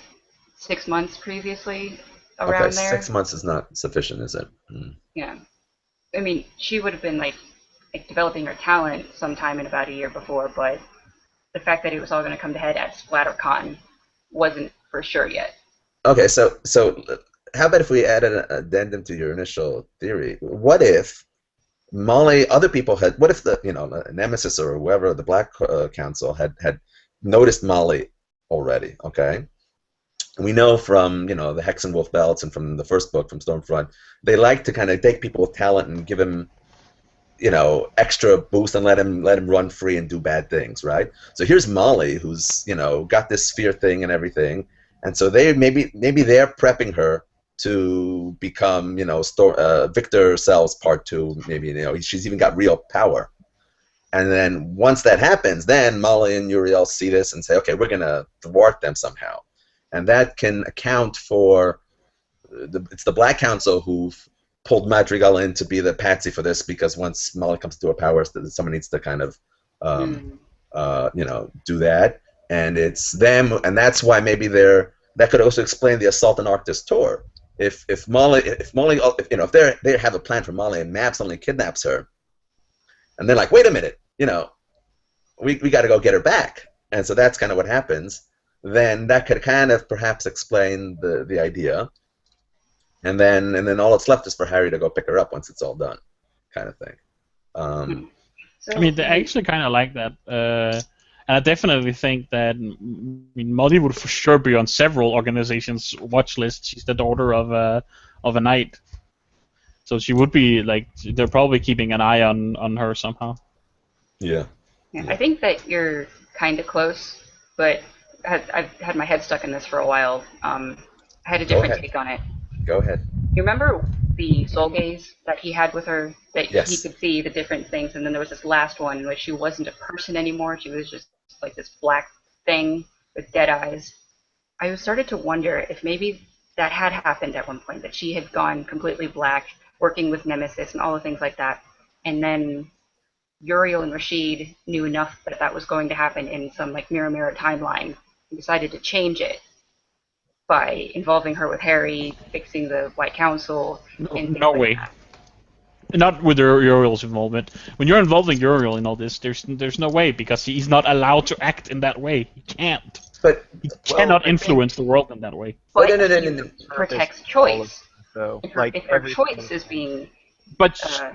6 months previously, around there. 6 months is not sufficient, is it? Yeah, I mean, she would have been like developing her talent sometime in about a year before, but the fact that it was all going to come to head at SplatterCon wasn't for sure yet. Okay, so how about if we add an addendum to your initial theory? What if Molly, other people what if the Nemesis or whoever, the Black Council had noticed Molly already? Okay, we know from the Hex and Wolf belts and from the first book from Stormfront, they like to kind of take people with talent and give them extra boost and let him run free and do bad things, right? So here's Molly, who's got this fear thing and everything, and so they maybe they're prepping her to become Victor Sells Part 2. Maybe she's even got real power, and then once that happens, then Molly and Uriel see this and say, okay, we're gonna thwart them somehow, and that can account for it's the Black Council who've pulled Madrigal in to be the patsy for this, because once Molly comes to her powers, someone needs to kind of, do that, and it's them, and that's why maybe that could also explain the Assault on Arctis tour. If they have a plan for Molly and Mab suddenly kidnaps her, and they're like, wait a minute, we got to go get her back, and so that's kind of what happens. Then that could kind of perhaps explain the idea. And then all that's left is for Harry to go pick her up once it's all done, kind of thing. I mean, I actually kind of like that, and I definitely think that Molly would for sure be on several organizations' watch lists. She's the daughter of a knight, so she would be like they're probably keeping an eye on her somehow. Yeah. I think that you're kind of close, but I've had my head stuck in this for a while. I had a different take on it. Go ahead. You remember the soul gaze that he had with her, that he Yes. could see the different things, and then there was this last one in which she wasn't a person anymore. She was just like this black thing with dead eyes. I started to wonder if maybe that had happened at one point, that she had gone completely black, working with Nemesis and all the things like that, and then Uriel and Rashid knew enough that that was going to happen in some like mirror timeline and decided to change it by involving her with Harry, fixing the White Council, and things No like way. that. Not with Uriel's involvement. When you're involving Uriel in all this, there's no way, because he's not allowed to act in that way. He can't. But He cannot influence the world in that way. But no. he protects All of choice. So, If her, like, if her every- choice is being But Uh,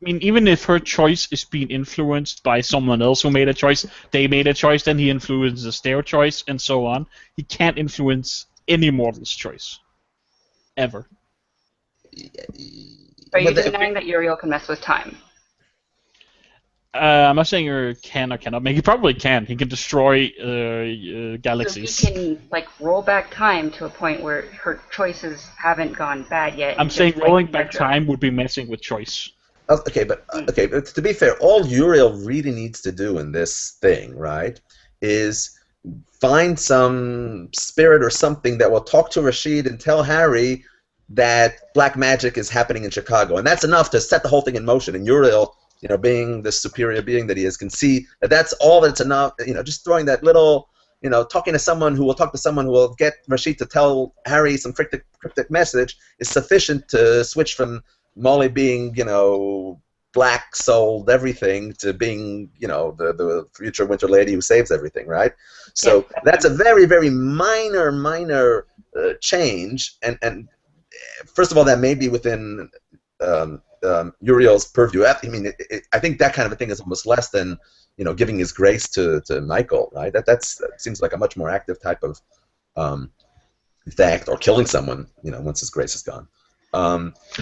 I mean, even if her choice is being influenced by someone else who made a choice, they made a choice, then he influences their choice, and so on. He can't influence any mortal's choice, ever. Are you But the- denying that Uriel can mess with time? I'm not saying he can or cannot make. He probably can. He can destroy So galaxies. he can like roll back time to a point where her choices haven't gone bad yet. I'm and saying just, like, rolling back retro. time would be messing with choice. Okay, but to be fair, all Uriel really needs to do in this thing, right, is find some spirit or something that will talk to Rashid and tell Harry that black magic is happening in Chicago, and that's enough to set the whole thing in motion. And Uriel, being the superior being that he is, can see that that's all that's enough. Just throwing that little, talking to someone who will talk to someone who will get Rashid to tell Harry some cryptic message is sufficient to switch from Molly being, black souled everything to being, the future Winter Lady who saves everything, right? So Yeah. that's a very, very minor change, and first of all, that may be within Uriel's purview. I mean, I think that kind of a thing is almost less than, giving his grace to Michael, right? That seems like a much more active type of act, or killing someone, once his grace is gone.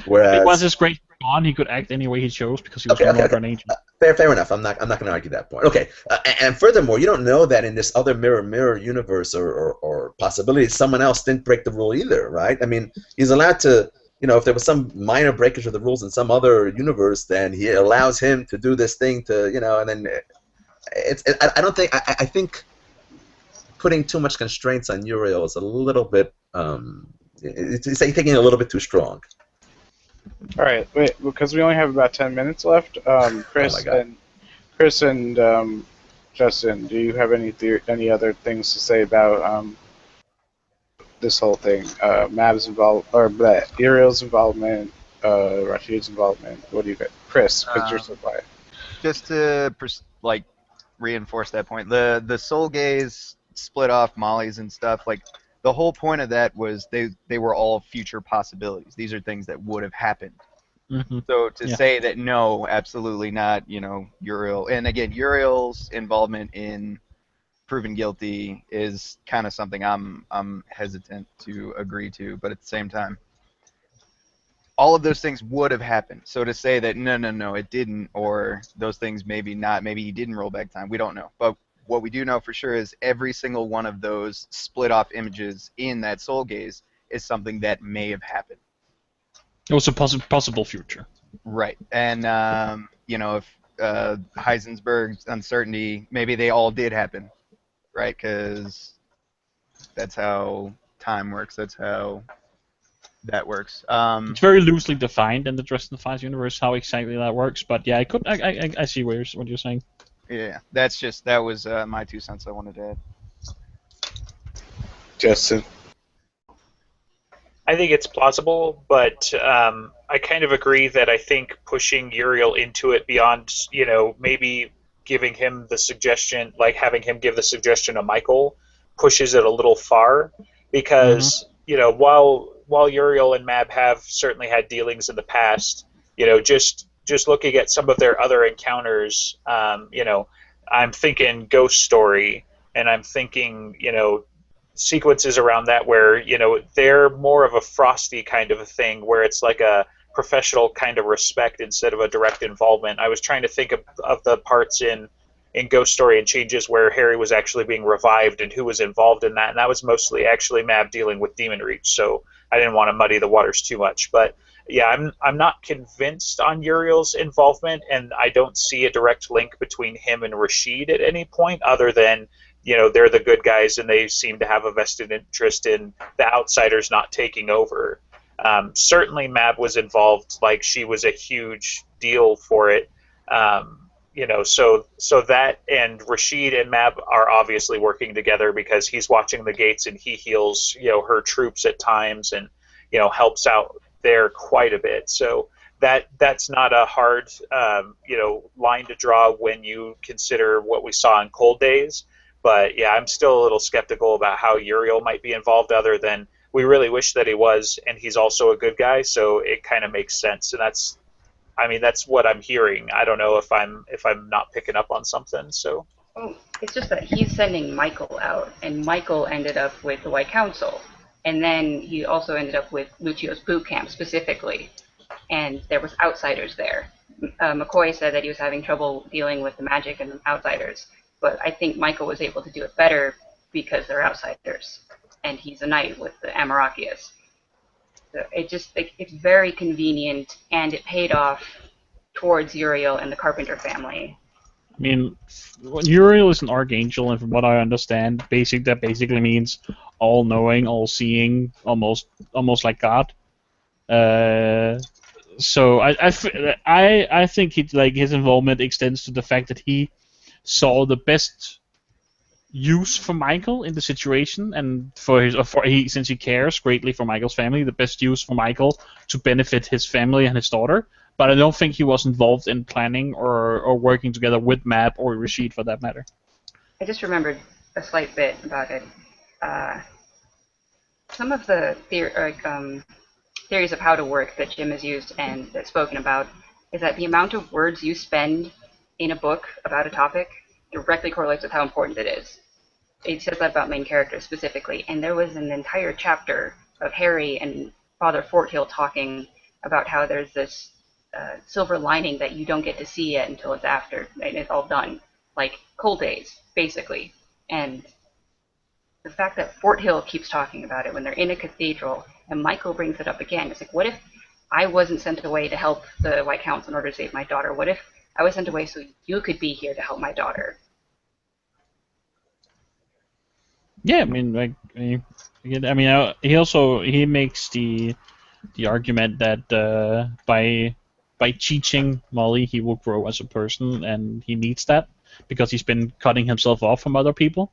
Whereas Once his grace was gone, he could act any way he chose because he was no longer an angel. Fair enough. I'm not going to argue that point. Okay, and furthermore, you don't know that in this other mirror universe or possibility, someone else didn't break the rule either, right? I mean, he's allowed to, if there was some minor breakage of the rules in some other universe, then he allows him to do this thing to, and then I don't think I think putting too much constraints on Uriel is a little bit it's taking it a little bit too strong. All right, wait, because we only have about 10 minutes left. Chris and Justin, do you have any other things to say about this whole thing? Mav's Uriel's involvement, Rashid's involvement. What do you got, Chris? Because you're so quiet. Just to reinforce that point, the soul gaze split off Molly's and stuff. Like, the whole point of that was they were all future possibilities. These are things that would have happened. Mm-hmm. So to say that no, absolutely not, Uriel, and again, Uriel's involvement in proven guilty is kind of something I'm hesitant to agree to, but at the same time, all of those things would have happened. So to say that no, it didn't, or those things maybe not, maybe he didn't roll back time, we don't know. But what we do know for sure is every single one of those split off images in that soul gaze is something that may have happened. It was a possible future. Right. And, if Heisenberg's uncertainty, maybe they all did happen, right? Because that's how time works. That's how that works. It's very loosely defined in the Dresden Files universe how exactly that works, but yeah, I see what you're saying. Yeah, that was my 2 cents I wanted to add. Justin. I think it's plausible, but I kind of agree that I think pushing Uriel into it beyond, maybe giving him the suggestion, like having him give the suggestion to Michael, pushes it a little far, because while Uriel and Mab have certainly had dealings in the past, just looking at some of their other encounters, I'm thinking Ghost Story, and I'm thinking, sequences around that where, they're more of a Frosty kind of a thing, where it's like a professional kind of respect instead of a direct involvement. I was trying to think of the parts in Ghost Story and Changes where Harry was actually being revived and who was involved in that, and that was mostly actually Mab dealing with Demon Reach, so I didn't want to muddy the waters too much. But yeah, I'm not convinced on Uriel's involvement, and I don't see a direct link between him and Rashid at any point, other than they're the good guys and they seem to have a vested interest in the outsiders not taking over. Certainly, Mab was involved; like she was a huge deal for it. So that and Rashid and Mab are obviously working together because he's watching the gates and he heals her troops at times and helps out there quite a bit. So that's not a hard line to draw when you consider what we saw in Cold Days. But yeah, I'm still a little skeptical about how Uriel might be involved, other than we really wish that he was, and he's also a good guy, so it kind of makes sense. And that's what I'm hearing. I don't know if I'm not picking up on something. So Oh, it's just that he's sending Michael out, and Michael ended up with the White Council, and then he also ended up with Lucio's boot camp specifically, and there was outsiders there. McCoy said that he was having trouble dealing with the magic and the outsiders, but I think Michael was able to do it better because they're outsiders, and he's a knight with the Amarachias. So it's very convenient, and it paid off towards Uriel and the Carpenter family. I mean, Uriel is an archangel, and from what I understand, that basically means all-knowing, all-seeing, almost like God. So I think his involvement extends to the fact that he saw the best use for Michael in the situation, and since he cares greatly for Michael's family, the best use for Michael to benefit his family and his daughter. But I don't think he was involved in planning or working together with Mab or Rashid for that matter. I just remembered a slight bit about it. Some of the theories of how to work that Jim has used and that's spoken about is that the amount of words you spend in a book about a topic directly correlates with how important it is. It says that about main characters specifically, and there was an entire chapter of Harry and Father Forthill talking about how there's this silver lining that you don't get to see yet until it's after and it's all done, like Cold Days, basically. And the fact that Forthill keeps talking about it when they're in a cathedral, and Michael brings it up again, it's like, what if I wasn't sent away to help the White Council in order to save my daughter? What if I was sent away so you could be here to help my daughter? Yeah, I mean, he makes the argument that by teaching Molly, he will grow as a person, and he needs that because he's been cutting himself off from other people.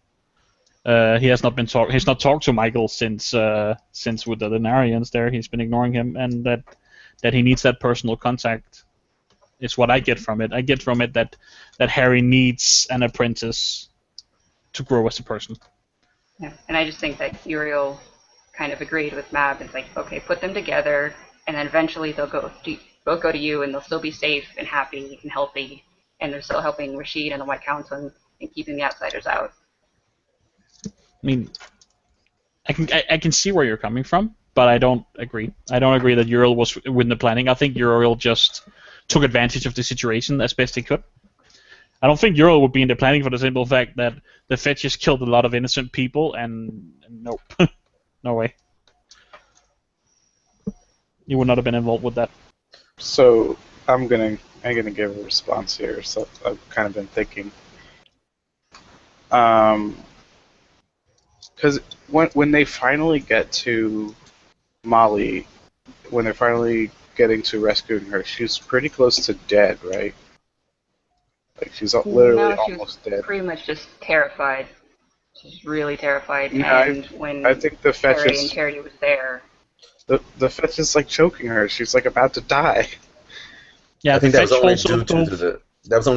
He has not been He's not talked to Michael since with the Denarians there. He's been ignoring him, and that he needs that personal contact is what I get from it. I get from it that Harry needs an apprentice to grow as a person. Yeah, and I just think that Uriel kind of agreed with Mab. It's like, okay, put them together, and then eventually they'll both go to you, and they'll still be safe and happy and healthy, and they're still helping Rashid and the White Council and keeping the outsiders out. I mean, I can see where you're coming from, but I don't agree. I don't agree that Uriel was within the planning. I think Uriel just took advantage of the situation as best he could. I don't think Uriel would be in the planning for the simple fact that the Fetches killed a lot of innocent people, and nope, no way. He would not have been involved with that. So I'm gonna give a response here. So I've kind of been thinking, because when they finally get to Molly, when they're finally getting to rescuing her, she's pretty close to dead, right? Like she's literally almost dead. Pretty much just terrified. She's really terrified. Yeah, and when I think the Harry Fetches and Charity was there, the Fetch is like choking her. She's like about to die. Yeah, I think that was only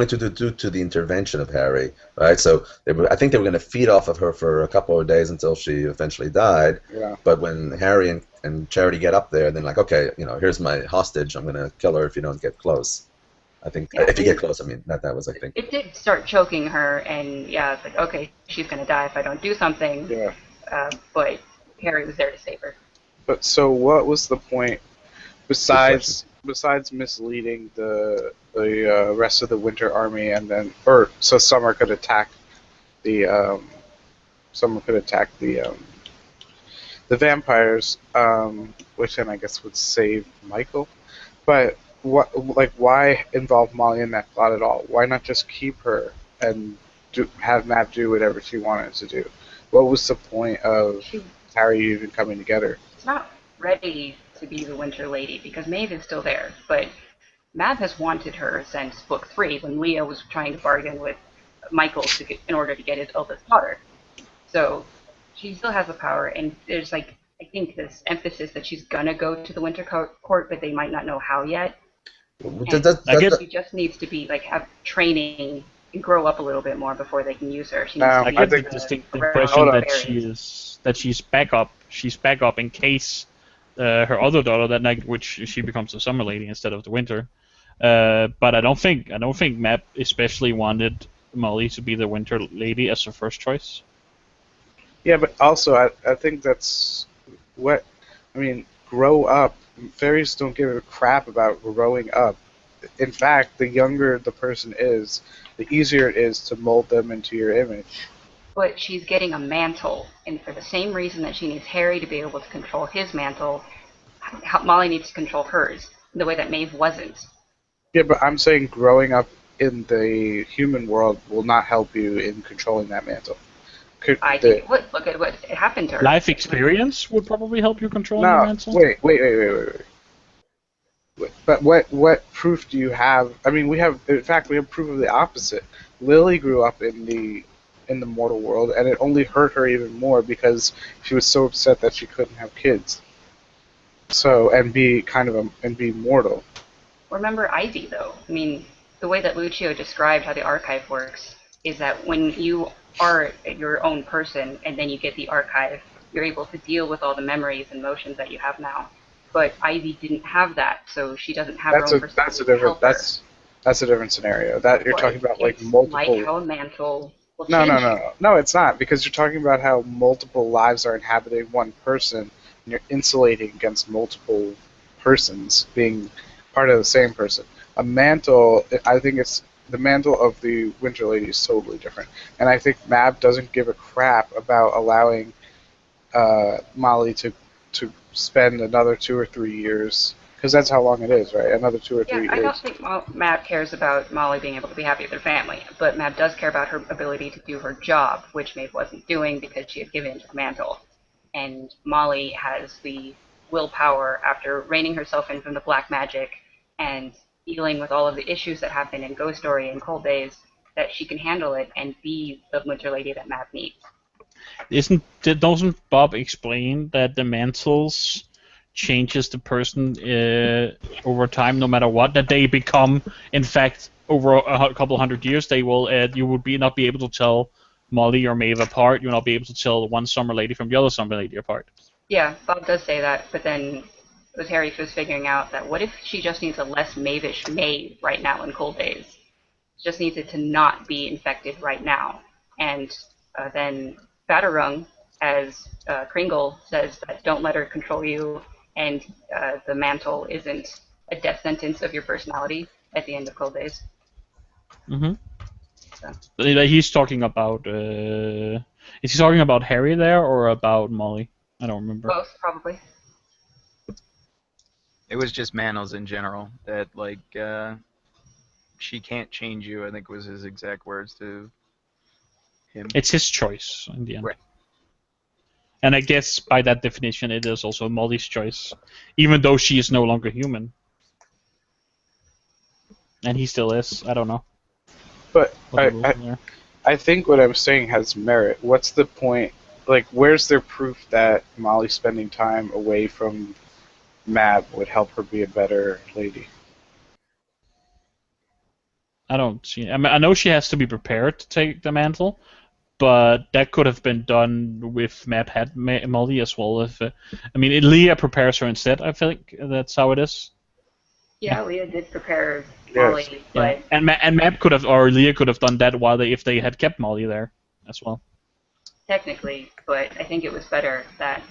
due to the intervention of Harry, right? So I think they were going to feed off of her for a couple of days until she eventually died. Yeah. But when Harry and Charity get up there, then like, okay, here's my hostage. I'm going to kill her if you don't get close. I think if you get close, I mean that was I think. It did start choking her, and yeah, it's like, okay, she's gonna die if I don't do something. Yeah. But Harry was there to save her. But so what was the point besides misleading the rest of the Winter Army, and then so Summer could attack the the vampires, which then I guess would save Michael. But why involve Molly in that plot at all? Why not just keep her and have Matt do whatever she wanted to do? What was the point of She's Harry even coming together? not ready to be the Winter Lady because Maeve is still there, but Mav has wanted her since book 3 when Leah was trying to bargain with Michael in order to get his eldest daughter. So she still has the power, and there's like I think this emphasis that she's gonna go to the Winter Court, but they might not know how yet. And I get she just needs to be like have training and grow up a little bit more before they can use her. She needs to Um, I be I get the think distinct around impression Hold on. that she's backup. She's backup in case her other daughter that night, which she becomes the Summer Lady instead of the Winter. But I don't think Map especially wanted Molly to be the Winter Lady as her first choice. Yeah, but also I think that's what I mean. Grow up. Fairies don't give a crap about growing up. In fact, the younger the person is, the easier it is to mold them into your image. but she's getting a mantle, and for the same reason that she needs Harry to be able to control his mantle, Molly needs to control hers in the way that Maeve wasn't. Yeah, but I'm saying growing up in the human world will not help you in controlling that mantle. I think it would. Look at what happened to her. Life experience would probably help you control your No, mantle. wait. But what proof do you have? I mean, in fact we have proof of the opposite. Lily grew up in the mortal world, and it only hurt her even more because she was so upset that she couldn't have kids. So and be mortal. Remember Ivy, though. I mean, the way that Lucio described how the archive works is that when you are your own person and then you get the archive, you're able to deal with all the memories and emotions that you have now. But Ivy didn't have that, so she doesn't have her own That's a personality to different help her. that's a different scenario. That you're But talking about like it's like multiple. how a mantle will No, no, change no, you. no, no. It's not because you're talking about how multiple lives are inhabiting one person, and you're insulating against multiple persons being part of the same person. A mantle, I think it's the mantle of the Winter Lady is totally different, and I think Mab doesn't give a crap about allowing Molly to spend another 2 or 3 years because that's how long it is, right? Another two or Yeah, three I don't years. think Mab cares about Molly being able to be happy with her family, but Mab does care about her ability to do her job, which Maeve wasn't doing because she had given into the mantle. And Molly has the willpower after reining herself in from the black magic and dealing with all of the issues that happen in Ghost Story and Cold Days that she can handle it and be the Winter Lady that Mab needs. Doesn't Bob explain that the mantles changes the person over time, no matter what? That they become, in fact, over a couple hundred years, they will. You would not be able to tell Molly or Maeve apart. You will not be able to tell one Summer Lady from the other Summer Lady apart. Yeah, Bob does say that, but then as Harry was figuring out that what if she just needs a less Maeve-ish Maeve right now in Cold Days? She just needs it to not be infected right now. And then Batarung, as Kringle says, that don't let her control you, and the mantle isn't a death sentence of your personality at the end of Cold Days. Mm-hmm. So, He's talking about. Is he talking about Harry there or about Molly? I don't remember. both, probably. It was just Manos in general that like she can't change you. I think was his exact words to him. It's his choice in the end. Right. And I guess by that definition, it is also Molly's choice, even though she is no longer human. And he still is. I don't know But what the rules are there. I think what I'm saying has merit. What's the point? Like, where's their proof that Molly spending time away from Mab would help her be a better lady? I don't see. I mean, I know she has to be prepared to take the mantle, but that could have been done with Mab had Molly as well. If I mean, Leah prepares her instead. I think that's how it is. Yeah, Leah did prepare Yes. Molly, Yeah, but and Mab could have, or Leah could have done that if they had kept Molly there as well. technically, but I think it was better that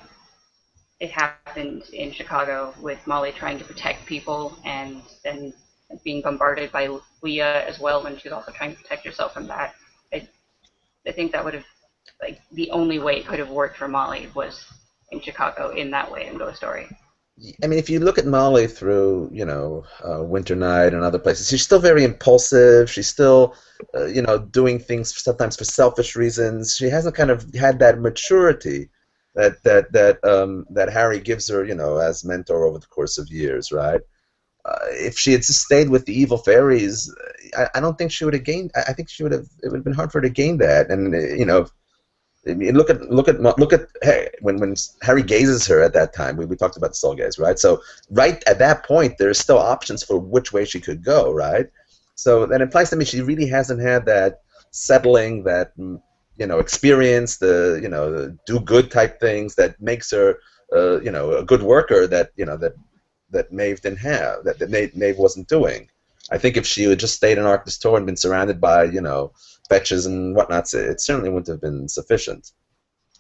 it happened in Chicago with Molly trying to protect people and then being bombarded by Leah as well when she was also trying to protect herself from that. I, I think that would have, like, the only way it could have worked for Molly was in Chicago in that way in Ghost Story. I mean, if you look at Molly through, Winter Night and other places, she's still very impulsive. She's still, doing things sometimes for selfish reasons. She hasn't kind of had that maturity that Harry gives her, as mentor over the course of years, right? If she had just stayed with the evil fairies, I don't think she would have gained. I think she would have. It would have been hard for her to gain that, and I mean, look at hey, when Harry gazes her at that time. We talked about the soul gaze, right? So right at that point, there's still options for which way she could go, right? So that implies to me she really hasn't had that settling, that experience, the do good type things that makes her, a good worker that Maeve didn't have, that Maeve wasn't doing. I think if she had just stayed in Arctis Tor and been surrounded by, fetches and whatnots, it certainly wouldn't have been sufficient.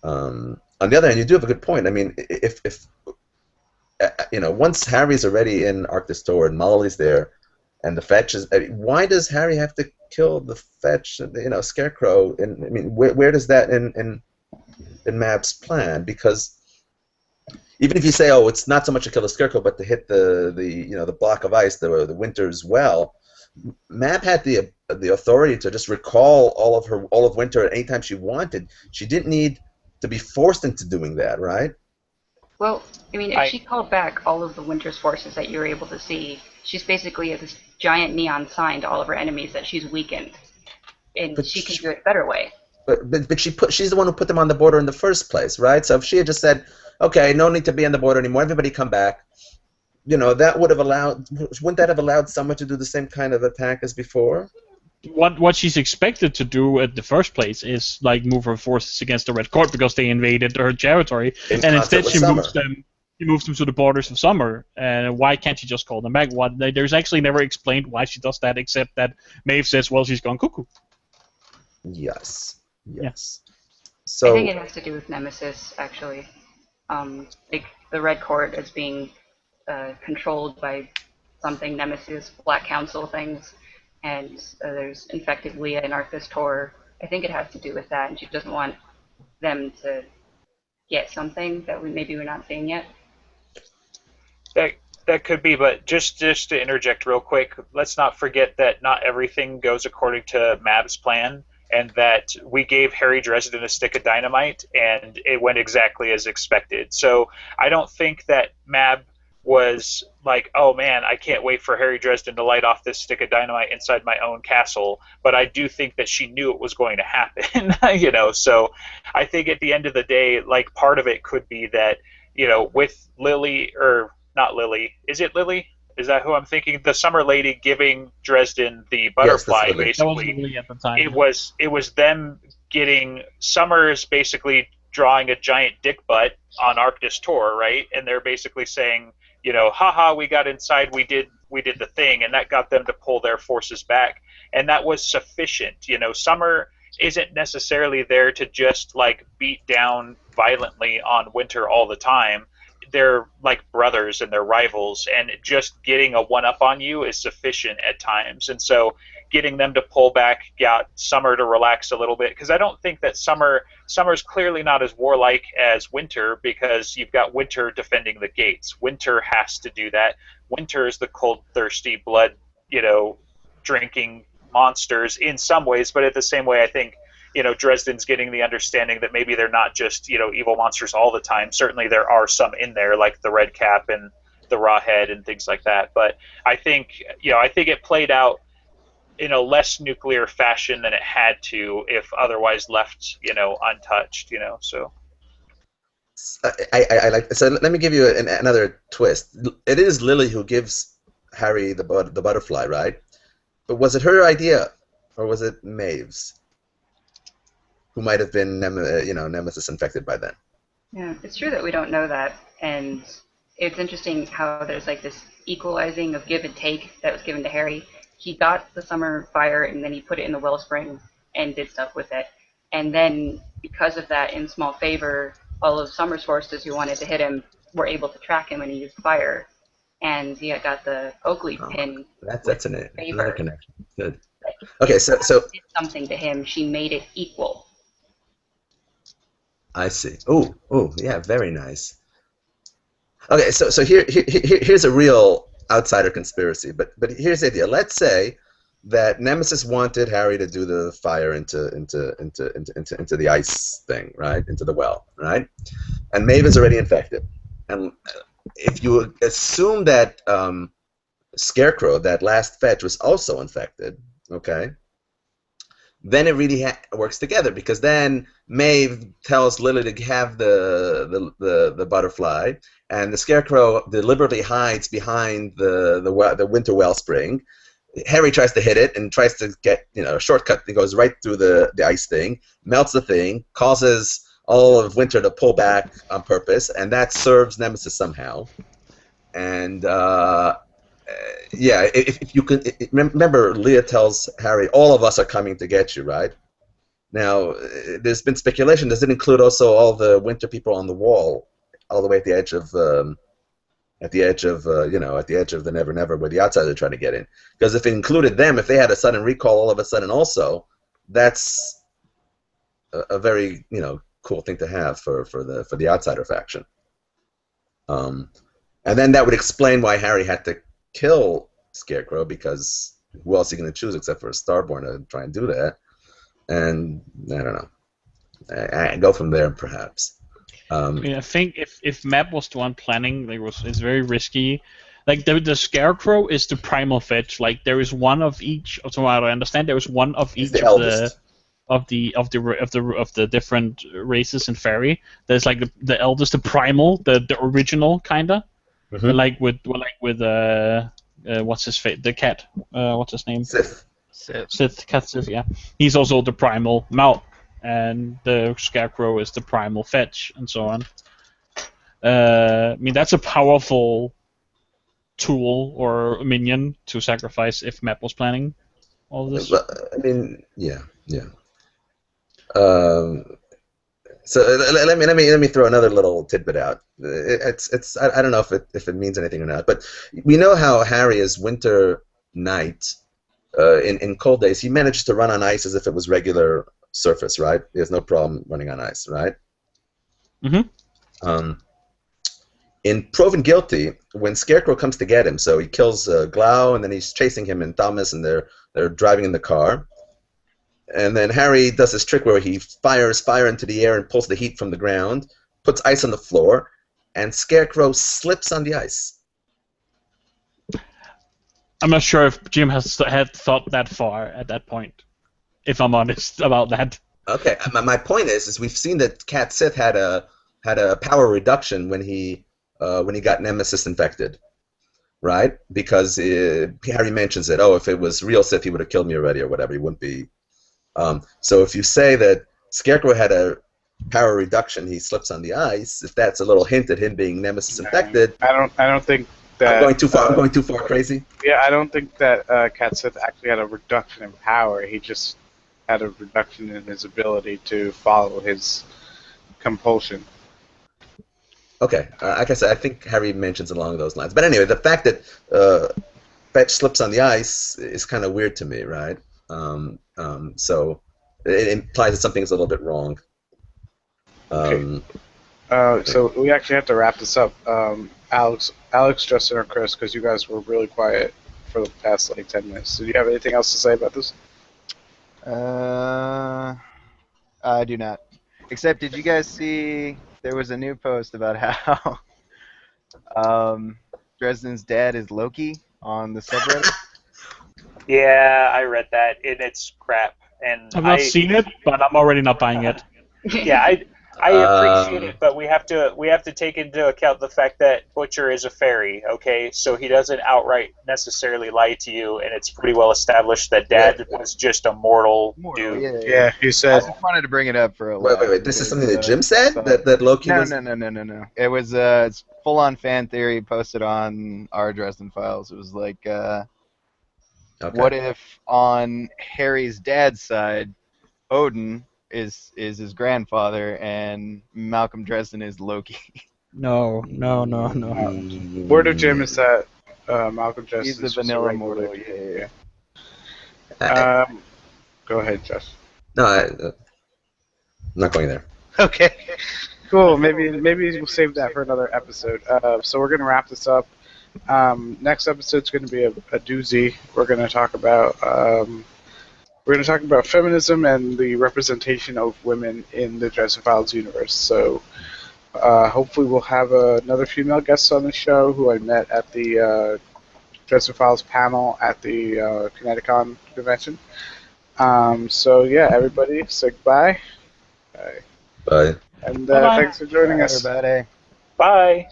On the other hand, you do have a good point. I mean, if once Harry's already in Arctis Tor and Molly's there, and the fetches, I mean, why does Harry have to kill the fetch, Scarecrow? And I mean, where does that in Mab's plan? Because even if you say, oh, it's not so much to kill the Scarecrow, but to hit the block of ice, the Winter's well, Mab had the authority to just recall all of Winter at any time she wanted. She didn't need to be forced into doing that, right? Well, I mean, if she called back all of the Winter's forces that you were able to see, she's basically this giant neon sign to all of her enemies that she's weakened, and she can do it a better way. But she's the one who put them on the border in the first place, right? So if she had just said, okay, no need to be on the border anymore, everybody come back, that would have wouldn't that have allowed someone to do the same kind of attack as before? What she's expected to do at the first place is like move her forces against the Red Court because they invaded her territory, and instead she moves them to the borders of Summer. And why can't she just call them back? There's actually never explained why she does that, except that Maeve says, well, she's gone cuckoo. Yes. Yeah. So I think it has to do with Nemesis, actually. Like the Red Court is being controlled by something, Nemesis, Black Council things, and there's infected Leah in Arctis Tor. I think it has to do with that, and she doesn't want them to get something that maybe we're not seeing yet. That could be, but just to interject real quick, let's not forget that not everything goes according to Mab's plan, and that we gave Harry Dresden a stick of dynamite, and it went exactly as expected. So I don't think that Mab was like, oh man, I can't wait for Harry Dresden to light off this stick of dynamite inside my own castle, but I do think that she knew it was going to happen, so I think at the end of the day, like, part of it could be that, with Lily, or not Lily, is it Lily? Is that who I'm thinking? The Summer Lady giving Dresden the butterfly, yes, basically. That was Lily at the time. It was them getting Summer's basically drawing a giant dick butt on Arctis Tor, right? And they're basically saying, haha, we got inside, we did the thing, and that got them to pull their forces back, and that was sufficient. Summer isn't necessarily there to just like beat down violently on Winter all the time. They're like brothers and they're rivals, and just getting a one-up on you is sufficient at times. And so getting them to pull back got Summer to relax a little bit, because I don't think that Summer's clearly not as warlike as Winter, because you've got Winter defending the gates. Winter has to do that. Winter is the cold, thirsty, blood, drinking monsters in some ways, but at the same way, I think Dresden's getting the understanding that maybe they're not just, evil monsters all the time. Certainly there are some in there, like the Red Cap and the Rawhead and things like that. But I think it played out in a less nuclear fashion than it had to if otherwise left, untouched, so. I like. So let me give you another twist. It is Lily who gives Harry the butterfly, right? But was it her idea, or was it Maeve's, who might have been Nemesis infected by then? Yeah, it's true that we don't know that, and it's interesting how there's like this equalizing of give and take that was given to Harry. He got the summer fire, and then he put it in the wellspring and did stuff with it. And then, because of that, in small favor, all of Summer's forces who wanted to hit him were able to track him, and he used fire. And he got the Oakley pin. That's another connection. Good. Like, Okay, so did something to him. She made it equal. I see. Oh, yeah, very nice. Okay, so here's a real outsider conspiracy, but here's the idea. Let's say that Nemesis wanted Harry to do the fire into the ice thing, right? Into the well, right? And Maeve is already infected. And if you assume that Scarecrow, that last fetch, was also infected, okay, then it really works together, because then Maeve tells Lily to have the butterfly, and the Scarecrow deliberately hides behind the winter wellspring. Harry tries to hit it and tries to get a shortcut that goes right through the ice thing, melts the thing, causes all of Winter to pull back on purpose, and that serves Nemesis somehow. And yeah, if you can remember, Leah tells Harry, "All of us are coming to get you," right? Now, there's been speculation. Does it include also all the Winter people on the wall, all the way at the edge of at the edge of the Never Never, where the Outsiders are trying to get in? Because if it included them, if they had a sudden recall all of a sudden also, that's a very cool thing to have for the Outsider faction. And then that would explain why Harry had to kill Scarecrow, because who else are you going to choose except for a Starborn to try and do that? And I don't know. I go from there, perhaps. I mean, I think if Map was the one planning, it's very risky. Like the Scarecrow is the primal fetch. Like there is one of each. So I understand there is one of each of the different races in Fairy. There's like the eldest, the primal, the original kinda. Mm-hmm. Like with what's his face? The cat. What's his name? Sith. Cat Sith. Yeah. He's also the primal mount, and the Scarecrow is the primal fetch, and so on. I mean, that's a powerful tool or minion to sacrifice if Map was planning all of this. I mean, yeah. So let me throw another little tidbit out. I don't know if it means anything or not, but we know how Harry is Winter Knight. In cold days, he managed to run on ice as if it was regular surface, right? He has no problem running on ice, right? Mm-hmm. In Proven Guilty, when Scarecrow comes to get him, so he kills Glau, and then he's chasing him and Thomas, and they're driving in the car. And then Harry does this trick where he fires fire into the air and pulls the heat from the ground, puts ice on the floor, and Scarecrow slips on the ice. I'm not sure if Jim had thought that far at that point, if I'm honest about that. Okay, my point is we've seen that Cat Sith had a power reduction when he got Nemesis infected, right? Because Harry mentions it. Oh, if it was real Sith, he would have killed me already, or whatever. He wouldn't be. So if you say that Scarecrow had a power reduction, he slips on the ice. If that's a little hint at him being Nemesis infected, I don't think that. I'm going too far. I'm going too far crazy. Yeah, I don't think that Cat Sith actually had a reduction in power. He just had a reduction in his ability to follow his compulsion. Okay, like I said, I think Harry mentions along those lines. But anyway, the fact that Fetch slips on the ice is kind of weird to me, right? So it implies that something's a little bit wrong. Okay. So we actually have to wrap this up. Alex, Justin, or Chris, because you guys were really quiet for the past 10 minutes. Do you have anything else to say about this? I do not. Except, did you guys see there was a new post about how Dresden's dad is Loki on the subreddit? Yeah, I read that, and it's crap. And I've not seen it, but I'm already not buying it. Yeah, I appreciate it, but we have to take into account the fact that Butcher is a fairy. Okay, so he doesn't outright necessarily lie to you, and it's pretty well established that Dad was just a mortal dude. Yeah, he said. I just wanted to bring it up for a laugh. Wait. This is something that Jim said that Loki was. No. It was it's full-on fan theory posted on our Dresden files. It was like, what if on Harry's dad's side, Odin is his grandfather, and Malcolm Dresden is Loki? No. Word of Jim is that Malcolm Dresden He's the is vanilla mortal. Yeah. Go ahead, Josh. No, I'm not going there. Okay. Cool. Maybe we'll save that for another episode. So we're gonna wrap this up. Next episode's gonna be a doozy. We're gonna talk about feminism and the representation of women in the Dresden Files universe. So hopefully we'll have another female guest on the show who I met at the Dresden Files panel at the Kineticon convention. So yeah, everybody, say goodbye. Bye. And Bye bye. thanks for joining Bye, us. everybody. Bye.